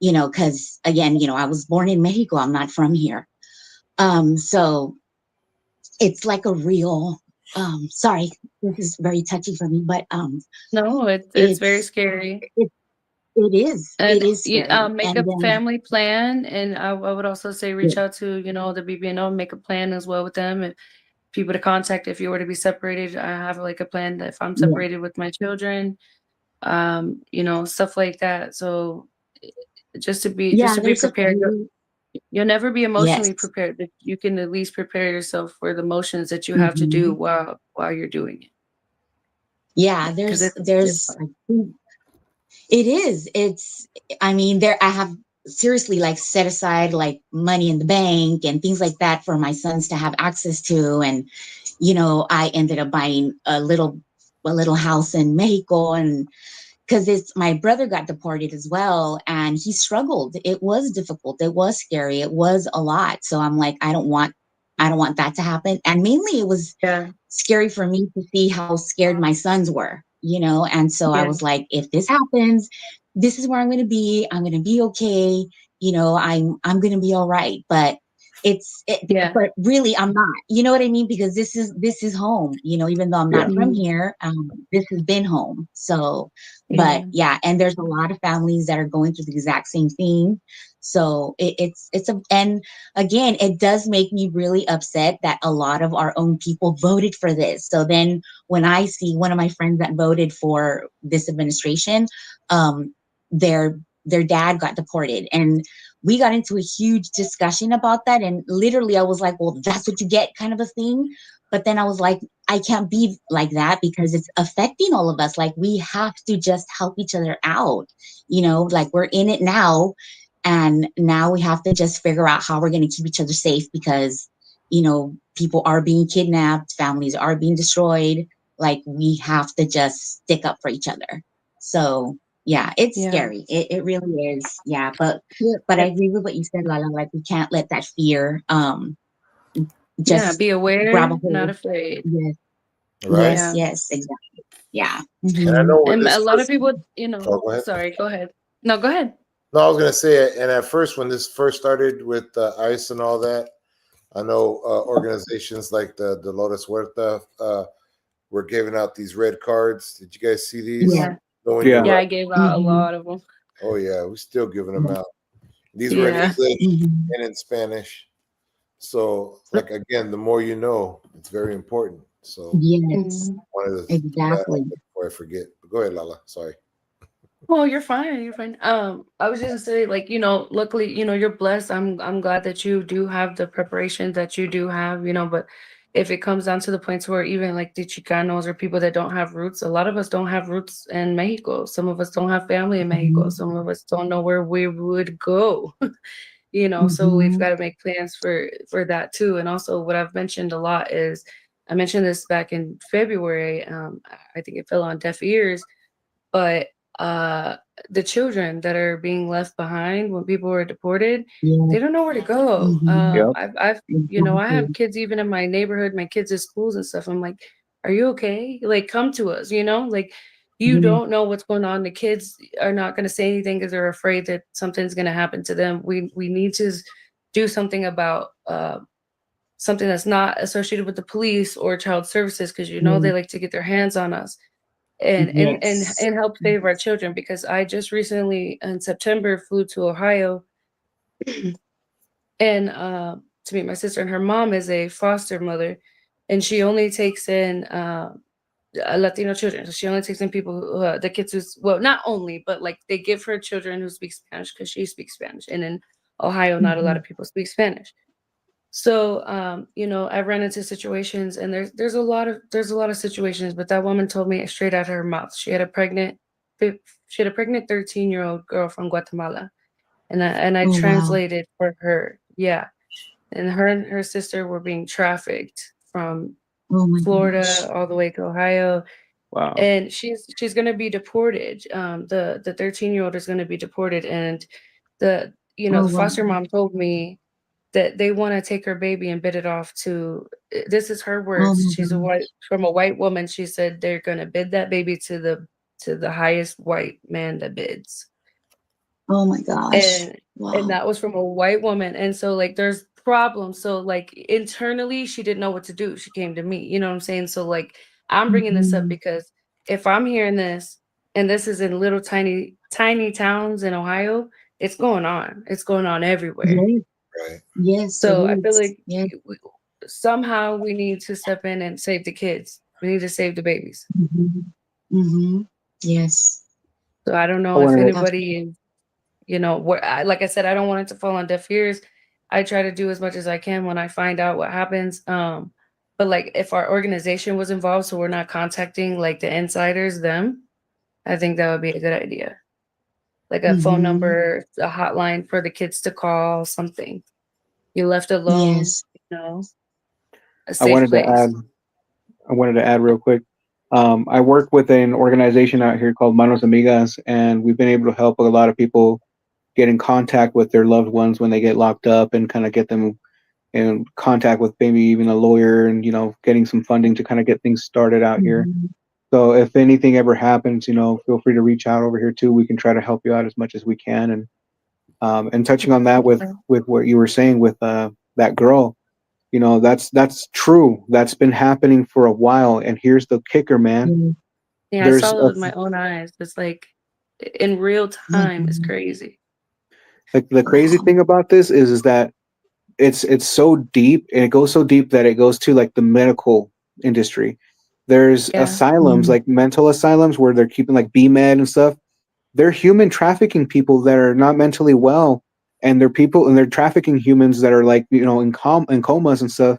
because again, I was born in Mexico. I'm not from here. So it's like a real sorry, this is very touchy for me, but No, it's very it's scary. it, it And is you scary. make And a then family plan, and I would also say reach out to the BBNO, make a plan as well with them, and people to contact if you were to be separated. I have like a plan that if I'm yeah, separated with my children, stuff like that. So just to be yeah, there's a prepared. few. You'll never be emotionally Yes. prepared, but you can at least prepare yourself for the motions that you have to do Mhm. while you're doing it. Yeah, Because it's there's fun. it is. I mean, I have seriously like set aside like money in the bank and things like that for my sons to have access to. And, I ended up buying a little house in Mexico, and because it's my brother got deported as well, and he struggled. It was difficult. It was scary. It was a lot. So I'm like, I don't want that to happen. And mainly it was Yeah, scary for me to see how scared my sons were, and so I yeah, was like, if this happens, this is where I'm going to be. I'm going to be okay. I'm going to be all right. But yeah. but really I'm not, you know what I mean? Because this is home, even though I'm Yeah. not from Mhm. here. This has been home. So, but Yeah, yeah, and there's a lot of families that are going through the exact same thing. So and again, it does make me really upset that a lot of our own people voted for this. So then when I see one of my friends that voted for this administration, um, their dad got deported, and we got into a huge discussion about that. And literally I was like, well, that's what you get, kind of a thing. But then I was like, I can't be like that because it's affecting all of us. Like, we have to just help each other out, like we're in it now. And now we have to just figure out how we're going to keep each other safe because, people are being kidnapped, families are being destroyed. Like, we have to just stick up for each other. So, yeah, it's yeah, scary. It really is. Yeah. But, yeah. but I agree with what you said, Lala. Like, we can't let that fear Yeah, just be grab a aware, not hold. afraid. Yes. Right. Yes. Yeah, Yes. Exactly. Yeah. And I Hmm. know when and this a lot of first, people, oh, go ahead. sorry, go ahead. No, go ahead. No, I was gonna say, and at first when this first started with ICE and all that, I know organizations like the Lotus Huerta were giving out these red cards. Did you guys see these? Yeah. Yeah, Knowing your Yeah. yeah, I right. gave out a Hmm. lot of them. Oh yeah, we're still giving them Yeah. out. These were in Yeah, English Hmm. and in Spanish. So, like again, the more you know, it's very important. So, Yes. mhm. wanted to throw that out Exactly. there before I forget. But go ahead, Lala. Sorry. Oh, you're fine. You're fine. I was just gonna say, like, luckily, you're blessed. I'm glad that you do have the preparation that you do have, but if it comes down to the points where even like the Chicanos or people that don't have roots, a lot of us don't have roots in Mexico. Some of us don't have family in Mexico. Hmm. Some of us don't know where we would go. So we've Hmm. got to make plans for that too. And also what I've mentioned a lot is I mentioned this back in February. I think it fell on deaf ears, but uh the children that are being left behind when people were deported, Yeah. they don't know where to go. Hmm. Yep. I have Exactly. kids even in my neighborhood, my kids at schools and stuff. I'm like, are you okay? Like, come to us, like you Yeah. don't know what's going on. The kids are not going to say anything because they're afraid that something's going to happen to them. We need to do something about something that's not associated with the police or child services, because Yeah. they like to get their hands on us and Yes. and help save our children. Because I just recently in September flew to Ohio and to meet my sister, and her mom is a foster mother, and she only takes in Latino children. So she only takes in people who, the kids who's, well, not only, but like they give her children who speak Spanish because she speaks Spanish, and in Ohio, not a lot of people speak Spanish. So, I ran into situations, and there's a lot of situations, but that woman told me straight out of her mouth. She had a pregnant 13-year-old girl from Guatemala, and I Oh, wow. translated for her. Yeah, and her sister were being trafficked from Oh my gosh. Florida all the way to Ohio, Wow. and she's gonna be deported. The 13-year-old is gonna be deported, and Oh, the wow. foster mom told me that they want to take her baby and bid it off to, this is her Oh words, my she's a gosh. white woman. She said they're going to bid that baby to the highest white man that bids. Oh my gosh. And Wow. that was from a white woman. And so like there's problems. So like internally she didn't know what to do. She came to me, you know what I'm saying? So like I'm bringing this up Mhm. because if I'm hearing this, and this is in little tiny towns in Ohio, it's going on. It's going on everywhere. Yes, Right. yes, it So I feel is. like Yes. somehow we need to step in and save the kids. We need to save the babies. Mm-hmm. Mm-hmm. Yes. So I don't I know if wanted to, anybody is, like I said, I don't want it to fall on deaf ears. I try to do as much as I can when I find out what happens. But like if our organization was involved, so we're not contacting like the insiders, them, I think that would be a good idea. Like a phone Mm-hmm. number, a hotline for the kids to call, something. You left alone, Yes. a I safe wanted to place. add, I wanted to add real quick. I work with an organization out here called Manos Amigas, and we've been able to help a lot of people get in contact with their loved ones when they get locked up, and kind of get them in contact with maybe even a lawyer, and getting some funding to kind of get things started out here. Mm-hmm. So if anything ever happens, feel free to reach out over here too. We can try to help you out as much as we can. And touching on that with what you were saying with that girl, that's true. That's been happening for a while. And here's the kicker, man. Yeah, I There's saw it with my own eyes. It's like in real time. It's Mm-hmm. crazy. like the crazy Wow. thing about this is that it's so deep, and it goes so deep that it goes to like the medical industry. There's Yeah. asylums, Mm-hmm. like mental asylums, where they're keeping like BMed and stuff. They're human trafficking people that are not mentally well, and they're trafficking humans that are like in comas and stuff,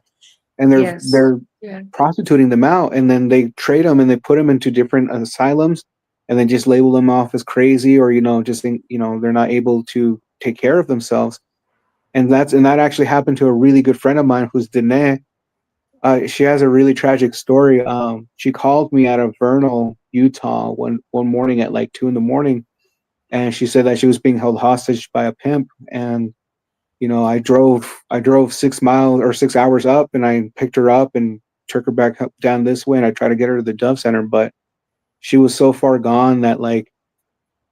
and they're Yes. they're Yeah. prostituting them out, and then they trade them and they put them into different asylums, and then just label them off as crazy, or just think they're not able to take care of themselves. And that actually happened to a really good friend of mine who's Danae. She has a really tragic story. She called me out of Vernal, Utah, one morning at like 2 in the morning, and she said that she was being held hostage by a pimp. And I drove 6 miles or 6 hours up, and I picked her up and took her back up, down this way, and I tried to get her to the Dove Center, but she was so far gone that like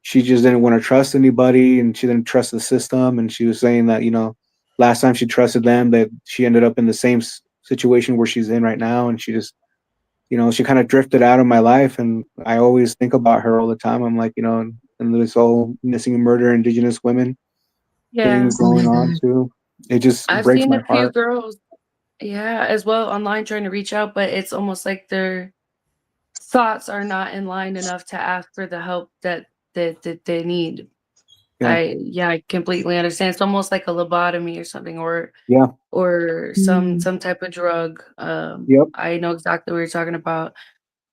she just didn't want to trust anybody, and she didn't trust the system. And she was saying that last time she trusted them, that she ended up in the same situation where she's in right now, and she just she kind of drifted out of my life. And I always think about her all the time. I'm like, and this whole missing and murder indigenous women Yeah. thing Oh my going on God. too. It just I've breaks seen my a few heart. girls, yeah, as well online trying to reach out, but it's almost like their thoughts are not in line enough to ask for the help that they need. Yeah. I completely understand. It's almost like a lobotomy or something, Yeah. or Mm. some type of drug. Yep. I know exactly what you're talking about.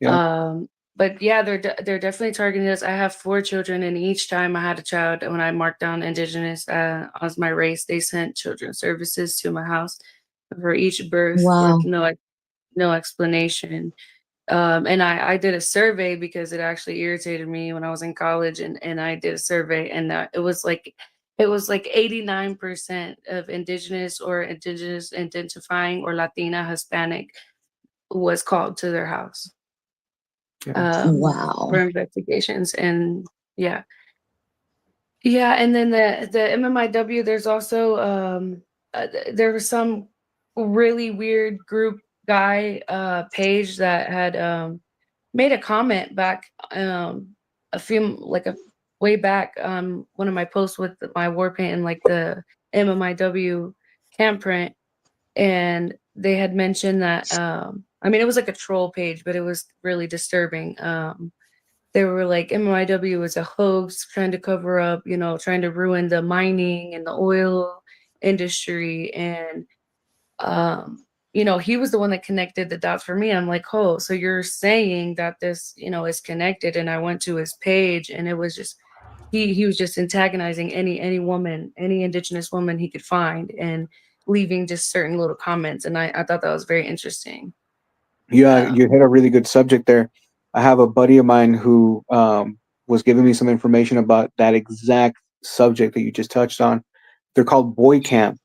Yeah. Um, but yeah, they're definitely targeting us. I have 4 children, and each time I had a child, when I marked down indigenous as my race, they sent children's services to my house for each birth with Wow. no explanation. And I did a survey because it actually irritated me when I was in college, and I did a survey, and it was like 89% of indigenous or indigenous identifying or Latina Hispanic was called to their house Yeah. for Wow. investigations. And yeah, yeah. And then the MMIW, there's also there was some really weird group guy page that had made a comment back a few like a way back one of my posts with my war paint and like the MMIW handprint. and they had mentioned that I mean, it was like a troll page, but it was really disturbing. They were like, MIW was a hoax trying to cover up, you know, trying to ruin the mining and the oil industry. And you know, he was the one that connected the dots for me. I'm like, oh, so you're saying that this, you know, is connected. And I went to his page, and it was just he was just antagonizing any woman, any indigenous woman he could find, and leaving just certain little comments. And I thought that was very interesting. Yeah, you hit a really good subject there. I have a buddy of mine who was giving me some information about that exact subject that you just touched on. They're called boy camp,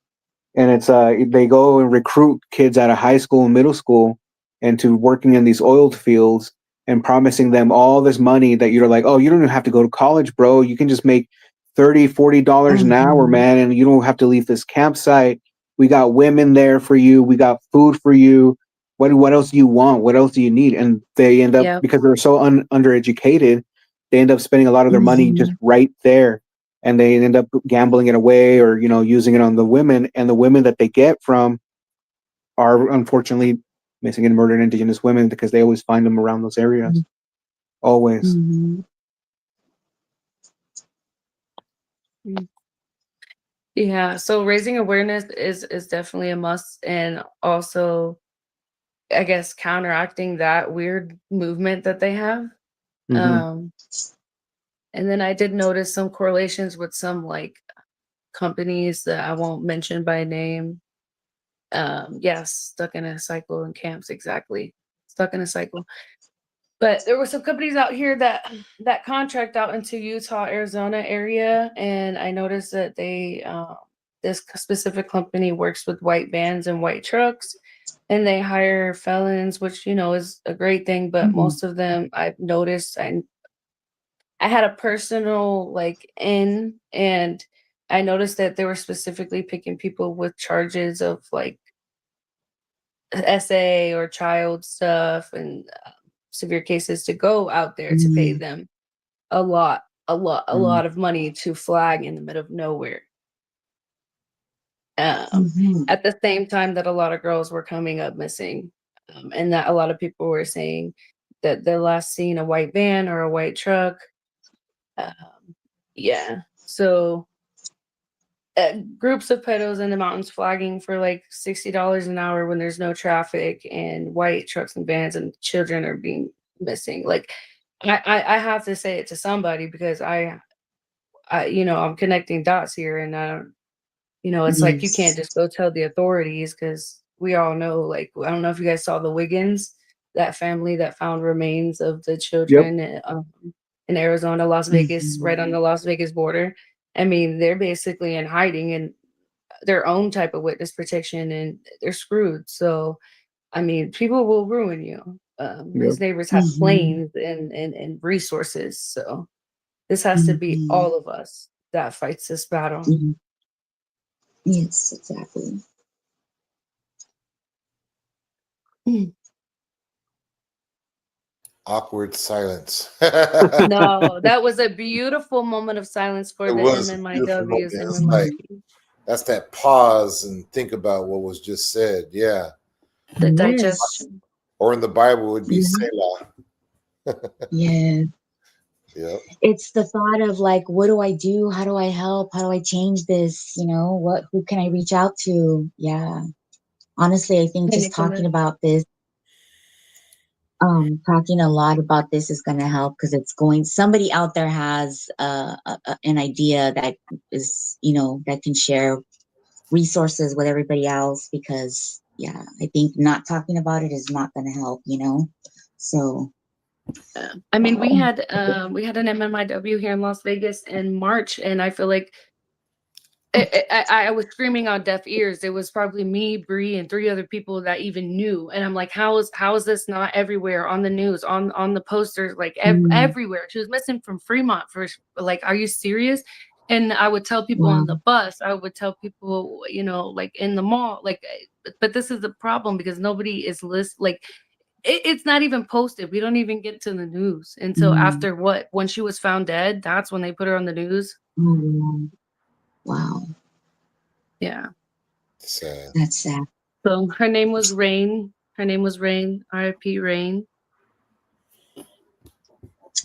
and it's they go and recruit kids out of high school and middle school into working in these oil fields and promising them all this money that you're like, oh, you don't even have to go to college, bro. You can just make $30-$40 an hour, man, and you don't have to leave this campsite. We got women there for you. We got food for you. What else do you want? What else do you need? And they end up, Yeah. because they're so undereducated, they end up spending a lot of their money just right there, and they end up gambling it away, or, you know, using it on the women. And the women that they get from are unfortunately missing and murdered indigenous women, because they always find them around those areas. Always. Yeah, so raising awareness is definitely a must, and also, I guess, counteracting that weird movement that they have. Mhm. And then I did notice some correlations with some like companies that I won't mention by name. Yes, stuck in a cycle in camps, exactly. Stuck in a cycle. But there were some companies out here that contract out into Utah, Arizona area, and I noticed that they this specific company works with white vans and white trucks, and they hire felons, which, you know, is a great thing. But most of them, I've noticed, I had a personal like in, and I noticed that they were specifically picking people with charges of like SA or child stuff, and severe cases, to go out there to pay them a lot of money to flag in the middle of nowhere. At the same time that a lot of girls were coming up missing, and that a lot of people were saying that the last seen a white van or a white truck. Yeah, so groups of pedos in the mountains flagging for like $60 an hour when there's no traffic, and white trucks and vans, and children are being missing. Like, I have to say it to somebody, because I you know, I'm connecting dots here, and I don't, you know, it's like you can't just go tell the authorities, because we all know, like, I don't know if you guys saw the Wiggins, that family that found remains of the Yep. children in Arizona, Las Vegas, right on the Las Vegas border. I mean, they're basically in hiding in their own type of witness protection, and they're screwed. So, I mean, people will ruin you. Yep. These neighbors have planes and resources. So this has to be all of us that fights this battle. Yes, exactly. Awkward silence. No, that was a beautiful moment of silence for It the was a beautiful MMIWs moment. and It's like, MMIP. that's that pause and think about what was just said. Yeah. The Yes. digestion. Or in the Bible, it would be Mhm. Selah. Yeah. Yep. It's the thought of like, what do I do? How do I help? How do I change this? You know, who can I reach out to? Yeah. Honestly, I think Hey, just Nicola. talking about this, talking a lot about this is going to help, because it's going, somebody out there has an idea that is, you know, that can share resources with everybody else, because yeah, I think not talking about it is not going to help, you know. So I mean, we had an MMIW here in Las Vegas in March, and I feel like I was screaming on deaf ears. It was probably me, Bree, and 3 other people that even knew. And I'm like, how is this not everywhere on the news, on the posters, like everywhere? She was missing from Fremont for, like, are you serious? And I would tell people on the bus, I would tell people, you know, like in the mall, like, but this is the problem, because nobody is like, it's not even posted. We don't even get to the news until after when she was found dead. That's when they put her on the news. wow, Yeah. Sad. that's sad. So her name was Rain. Her name was Rain. R.I.P. Rain.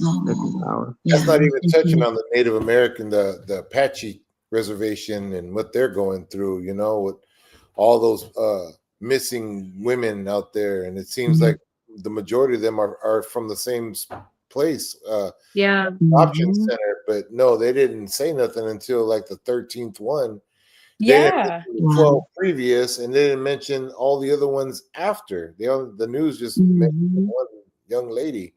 Oh, That's yeah. not even Thank touching you. on the Native American, the Apache reservation and what they're going through, you know, with all those missing women out there. And it seems Mhm. like the majority of them are from the same place, Yeah. option Mhm. center. But no, they didn't say nothing until like the 13th one. They didn't Yeah. mention the Wow. 12 previous, and they didn't mention all the other ones after. The news just mentioned the Mhm. one young lady,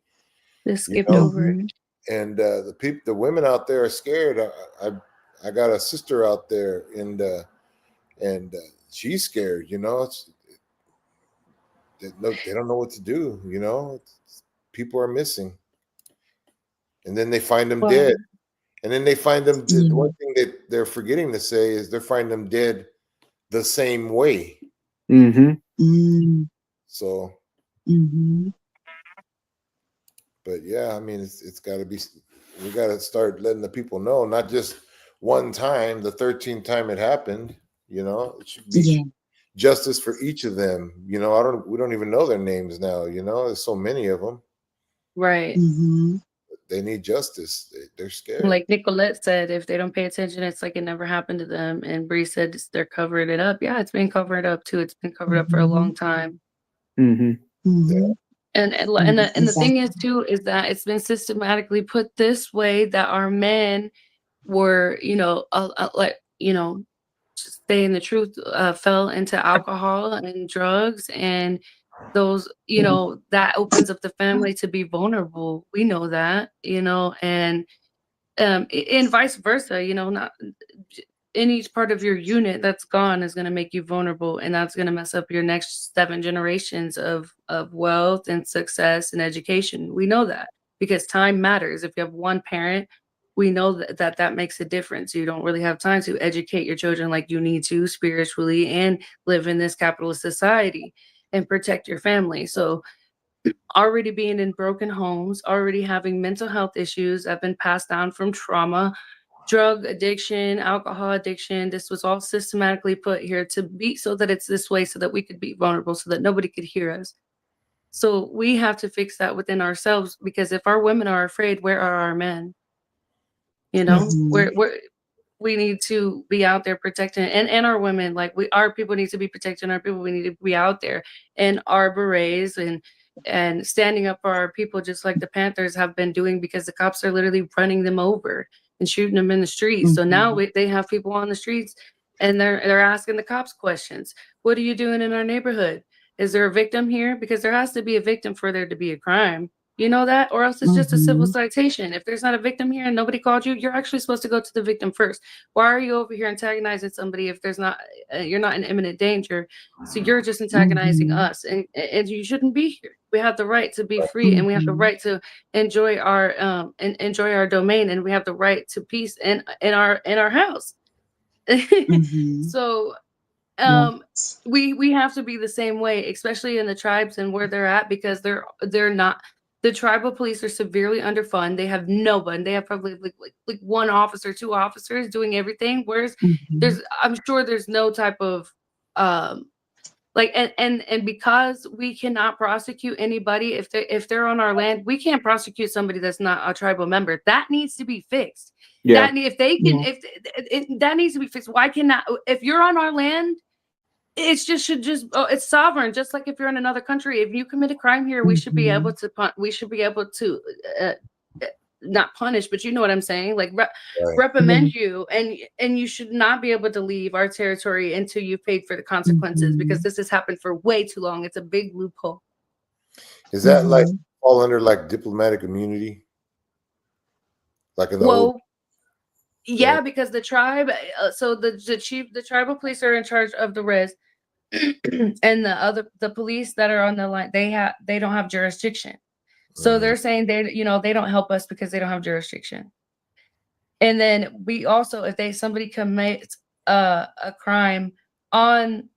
They you skipped know. over it. Mhm. And the women out there are scared. I got a sister out there, and she's scared. You know, they don't know what to do. You know, people are missing, and then they find them Well, dead, and then they find them. The Yeah. one thing that they're forgetting to say is they're finding them dead the same way. Mm-hmm. Mm. So, Mhm. but yeah, I mean, it's got to be. We got to start letting the people know, not just one time, the 13th time it happened. You know, it should be Yeah. justice for each of them. You know, we don't even know their names now. You know, there's so many of them. right. Mhm. They need justice. They're scared. Like Nicolette said, if they don't pay attention, it's like it never happened to them. And Bree said they're covering it up. Yeah, it's been covered up too. It's been covered up for a long Mhm. time. Mm-hmm. Yeah. Mhm. And the thing is Exactly. too is that it's been systematically put this way that our men were, like, saying the truth, fell into alcohol and drugs, and those, that opens up the family to be vulnerable. We know that, and and vice versa, not in each part of your unit that's gone is going to make you vulnerable, and that's going to mess up your next 7 generations of wealth and success and education. We know that because time matters. If you have one parent, we know that makes a difference. You don't really have time to educate your children like you need to spiritually and live in this capitalist society and protect your family. So already being in broken homes, already having mental health issues that have been passed down from trauma, drug addiction, alcohol addiction. This was all systematically put here to be so that it's this way, so that we could be vulnerable, so that nobody could hear us. So we have to fix that within ourselves, because if our women are afraid, where are our men? Mhm. We need to be out there protecting, and our women, like, our people need to be protecting our people. We need to be out there in our berets and standing up for our people, just like the Panthers have been doing, because the cops are literally running them over and shooting them in the streets. So now Mhm. they have people on the streets, and they're asking the cops questions. What are you doing in our neighborhood? Is there a victim here? Because there has to be a victim for there to be a crime. You know that? Or else it's just a civil Mhm. citation. If there's not a victim here and nobody called you, you're actually supposed to go to the victim first. Why are you over here antagonizing somebody if there's not, you're not in imminent danger? So you're just antagonizing Mhm. us, and you shouldn't be here. We have the right to be free, and we have the Mhm. right to enjoy our domain, and we have the right to peace in our house. Mhm. So Right. um we have to be the same way, especially in the tribes and where they're at, because they're not, the tribal police are severely underfunded. They have no one. They have probably like one officer, two officers doing everything, whereas Mhm. I'm sure there's no type of um like, and because we cannot prosecute anybody if they're on our land. We can't prosecute somebody that's not a tribal member. That needs to be fixed. Yeah. If they can, Yeah. that needs to be fixed. Why cannot, if you're on our land, it's just should just it's sovereign. Just like if you're in another country, if you commit a crime here, we should be able Mhm. to uh, uh, not punish, but you know what I'm saying, like Right. Yeah. reprimand you, and you should not be able to leave our territory until you've paid for the consequences, because Mhm. this has happened for way too long. It's a big loophole. Is that like Mhm. fall under like diplomatic immunity, like in the old? Well, Yeah. yeah, because the tribe, so the tribal police are in charge of the res, and the police that are on the line, they don't have jurisdiction. So Mm, they're saying they don't help us because they don't have jurisdiction. And then we also, if somebody commits a crime on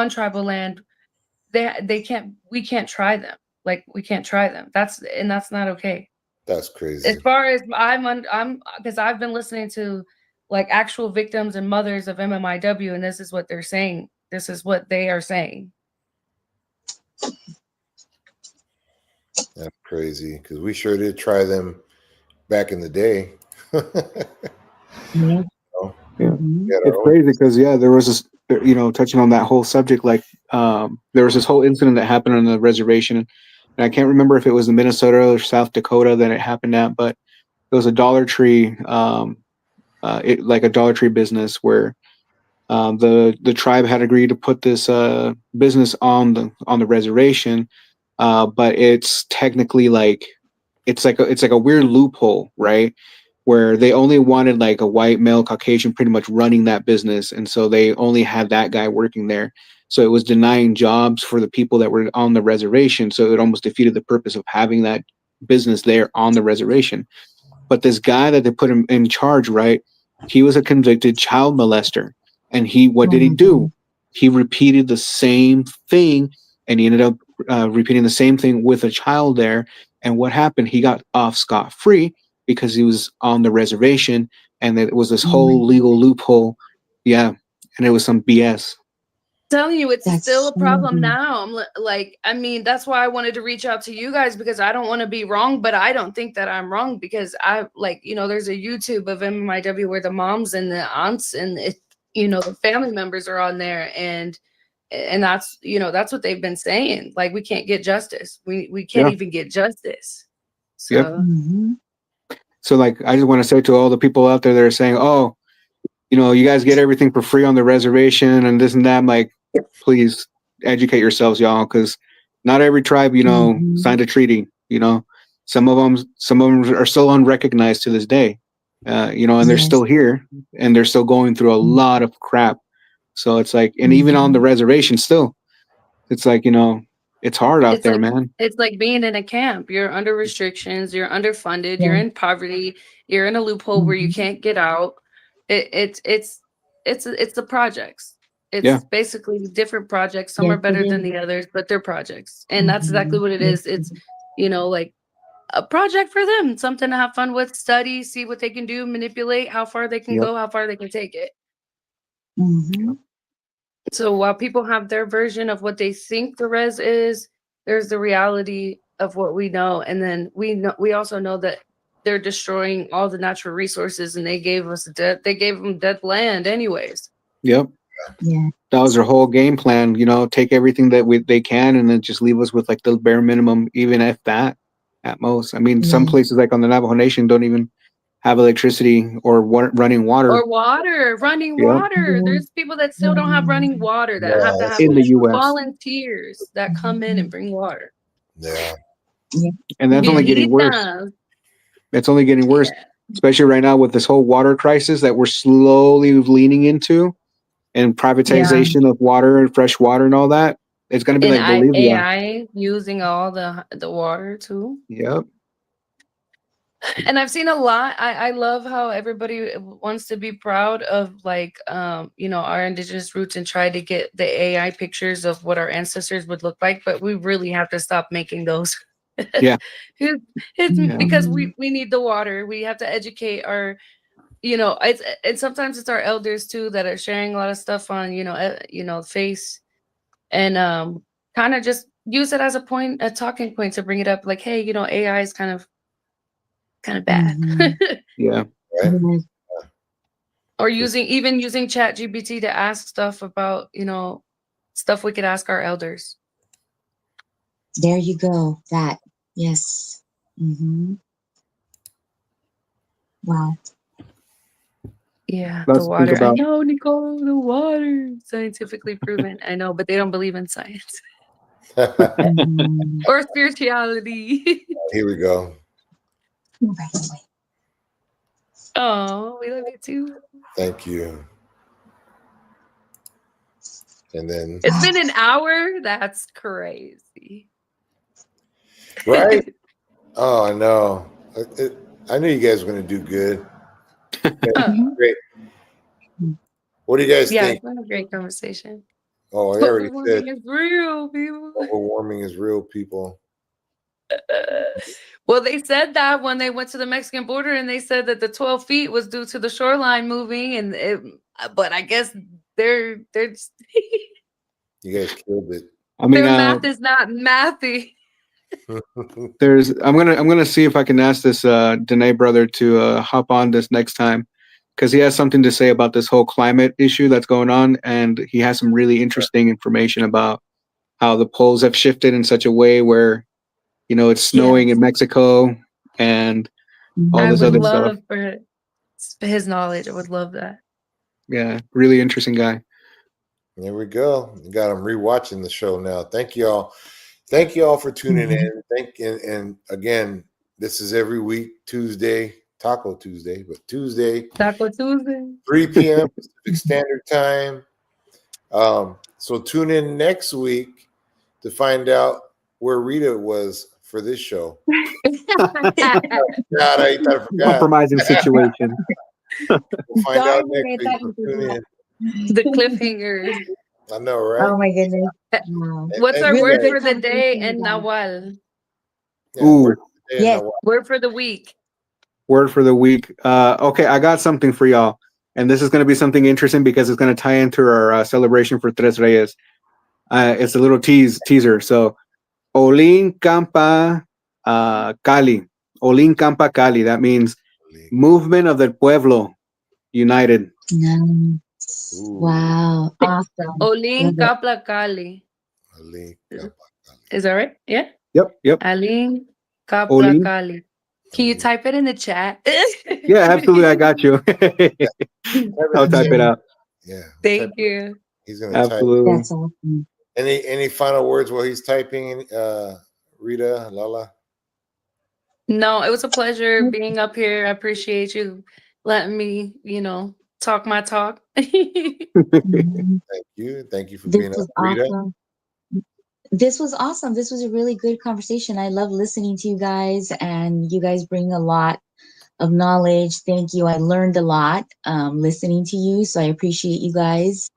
tribal land, they can't we can't try them. Like, we can't try them. That's not okay. that's As crazy. far as I'm because I've been listening to like actual victims and mothers of MMIW, and this is what they're saying. This is what they are saying. That's crazy because we sure did try them back in the day. Yeah. Yeah. Mhm. We had our It's own- crazy because there was this, touching on that whole subject, like there was this whole incident that happened on the reservation, and I can't remember if it was in Minnesota or South Dakota that it happened at, but it was a Dollar Tree, like a Dollar Tree business where the tribe had agreed to put this business on the reservation, but it's technically like it's like a weird loophole, right? Where they only wanted like a white male Caucasian pretty much running that business, and so they only had that guy working there. So it was denying jobs for the people that were on the reservation. So it almost defeated the purpose of having that business there on the reservation. But this guy that they put him in charge, right? He was a convicted child molester. And what Oh did he my do? God. He repeated the same thing, and he ended up repeating the same thing with a child there. And what happened? He got off scot-free because he was on the reservation, and it was this Oh my whole legal loophole. Yeah. And it was some BS. Telling you, it's still That's a problem so now. Like, I mean, that's why I wanted to reach out to you guys, because I don't want to be wrong, but I don't think that I'm wrong, because I, like, there's a YouTube of MMIW where the moms and the aunts and the family members are on there, and that's that's what they've been saying. Like, we can't get justice. We can't Yeah. even get justice. Yep. So Mhm. So, like, I just want to say to all the people out there that are saying, oh, you guys get everything for free on the reservation and this and that. I'm like, please educate yourselves, y'all, because not every tribe, Mhm. signed a treaty. Some of them are still unrecognized to this day. And they're Yes. still here, and they're still going through a lot of crap. So it's like, and even on the Mhm. reservation, still, it's like, it's hard out it's there, like man. it's like being in a camp. You're under restrictions, you're underfunded, Yeah. you're in poverty, you're in a loophole where you Mhm. can't get out. It's the projects. Yeah. It's basically different projects. Some Yes, are it better than is. the others, but they're projects. And that's exactly Mhm. what it Yes, is. it It's is. like a project for them, something to have fun with, study, see what they can do, manipulate, how far they can Yep. go, how far they can take it. Mhm. So while people have their version of what they think the res is, there's the reality of what we know, and then we also know that they're destroying all the natural resources, and they gave them dead land anyways. Yep. Yeah. That was their whole game plan. Take everything that they can, and then just leave us with like the bare minimum, even if that, at most. I mean, some Yeah. places like on the Navajo Nation don't even have electricity or running water. Or running Yep. water. There's people that still don't have running water, that have Yeah, to that's have In an the issue. U.S. volunteers that come in and bring water. Yeah. Yeah. And that's We only getting need worse. them. It's only getting worse, Yeah. especially right now with this whole water crisis that we're slowly leaning into, and Yeah. privatization of water and fresh water and all that. It's going to be And like Bolivia. AI using all the water too. Yep. And I've seen a lot. I love how everybody wants to be proud of, like, our indigenous roots, and try to get the AI pictures of what our ancestors would look like, but we really have to stop making those. Yeah. It's Yeah. because Mhm. we need the water. We have to educate our, and sometimes it's our elders too that are sharing a lot of stuff on, face, and kind of just use it as a talking point to bring it up, like, hey, AI is kind of bad. Mhm. Yeah. Right. Yes. Or using chat GPT to ask stuff about, stuff we could ask our elders. There you go. That. Yes. Mhm. Wow. Yeah, the Lots to think water. I about. know, Nicole, the water. Scientifically proven. I know, but they don't believe in science Mhm. or spirituality. Here we go. Move out of the way. Oh, we love you too. Thank you. And then, It's been an hour. That's crazy. right? Oh, I know. I knew you guys were going to do good. Yeah, Mhm. great. What do you guys Yeah, think? it's been a great conversation. Oh, I already Global said warming is real, people. global warming is real, people. Well, they said that when they went to the Mexican border, and they said that the 12 feet was due to the shoreline moving, but I guess they're just You guys killed it. I mean, Their math is not mathy. I'm gonna see if I can ask this Danae brother to hop on this next time, because he has something to say about this whole climate issue that's going on, and he has some really interesting information about how the poles have shifted in such a way where, you know, it's snowing in Mexico and all I this would other stuff. love for his knowledge. I would love that. Yeah, really interesting guy. There we go. You got him rewatching the show now. Thank you all. Thank you all for tuning in. And again, this is every week, Tuesday, Taco Tuesday, but Tuesday, Taco Tuesday. 3 p.m. Pacific Standard Time. So tune in next week to find out where Rita was for this show. God, I forgot. Compromising situation. We'll find out next week. So tune in. The cliffhangers. I know, right? Oh my goodness. Wow. What's our Really word good for the day conversation, in guys. Nahual? Yeah, Ooh. word of the day in Yes. Nahuatl. Word for the week. Word for the week. Okay, I got something for y'all, and this is going to be something interesting because it's going to tie into our celebration for Tres Reyes. It's a little teaser. So, Olin Campa Cali. Olin Campa Cali. That means Movement of the Pueblo United. Nice. Ooh. Wow. Awesome. Olin Love it. Kapla Kali. Is that right? Yeah. Yep. Alin Kapla Olin. Kali. Can you type it in the chat? Yeah, absolutely. I got you. I'll type it out. Yeah. Thank you. He's gonna Absolutely. That's awesome. type. Any final words while he's typing, Rita, Lala? No, it was a pleasure being up here. I appreciate you letting me, talk my talk. Mhm. Thank you for This being up, was Rita. awesome. This was awesome. This was a really good conversation. I love listening to you guys, and you guys bring a lot of knowledge. Thank you. I learned a lot listening to you, so I appreciate you guys.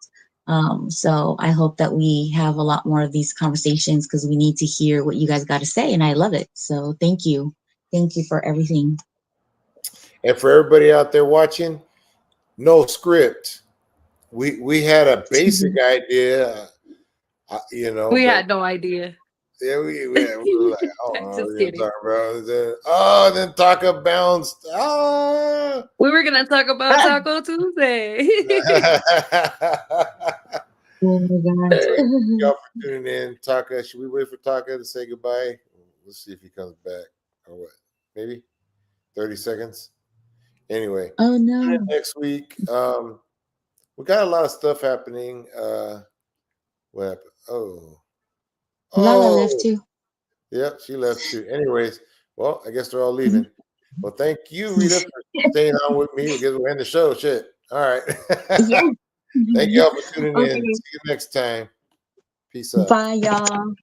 So I hope that we have a lot more of these conversations because we need to hear what you guys got to say, and I love it. So thank you. Thank you for everything. And for everybody out there watching, no script. We had a basic idea, We but had no idea. yeah, we were like, oh, what Just are we kidding. gonna talk about? Then Taco bounced. Oh. We were gonna talk about Taco Tuesday. Oh my gosh. Thank y'all for tuning in. Taka, should we wait for Taka to say goodbye? Let's see if he comes back or what. Maybe 30 seconds. Anyway, Oh no. next week. We got a lot of stuff happening. What happened? Lala left too. Yep, she left too. Anyways, well, I guess they're all leaving. Well, thank you, Rita, for staying on with me because we're in the show. Shit. All right. Yes. Thank y'all for tuning in. Okay. See you next time. Peace out. Bye, y'all.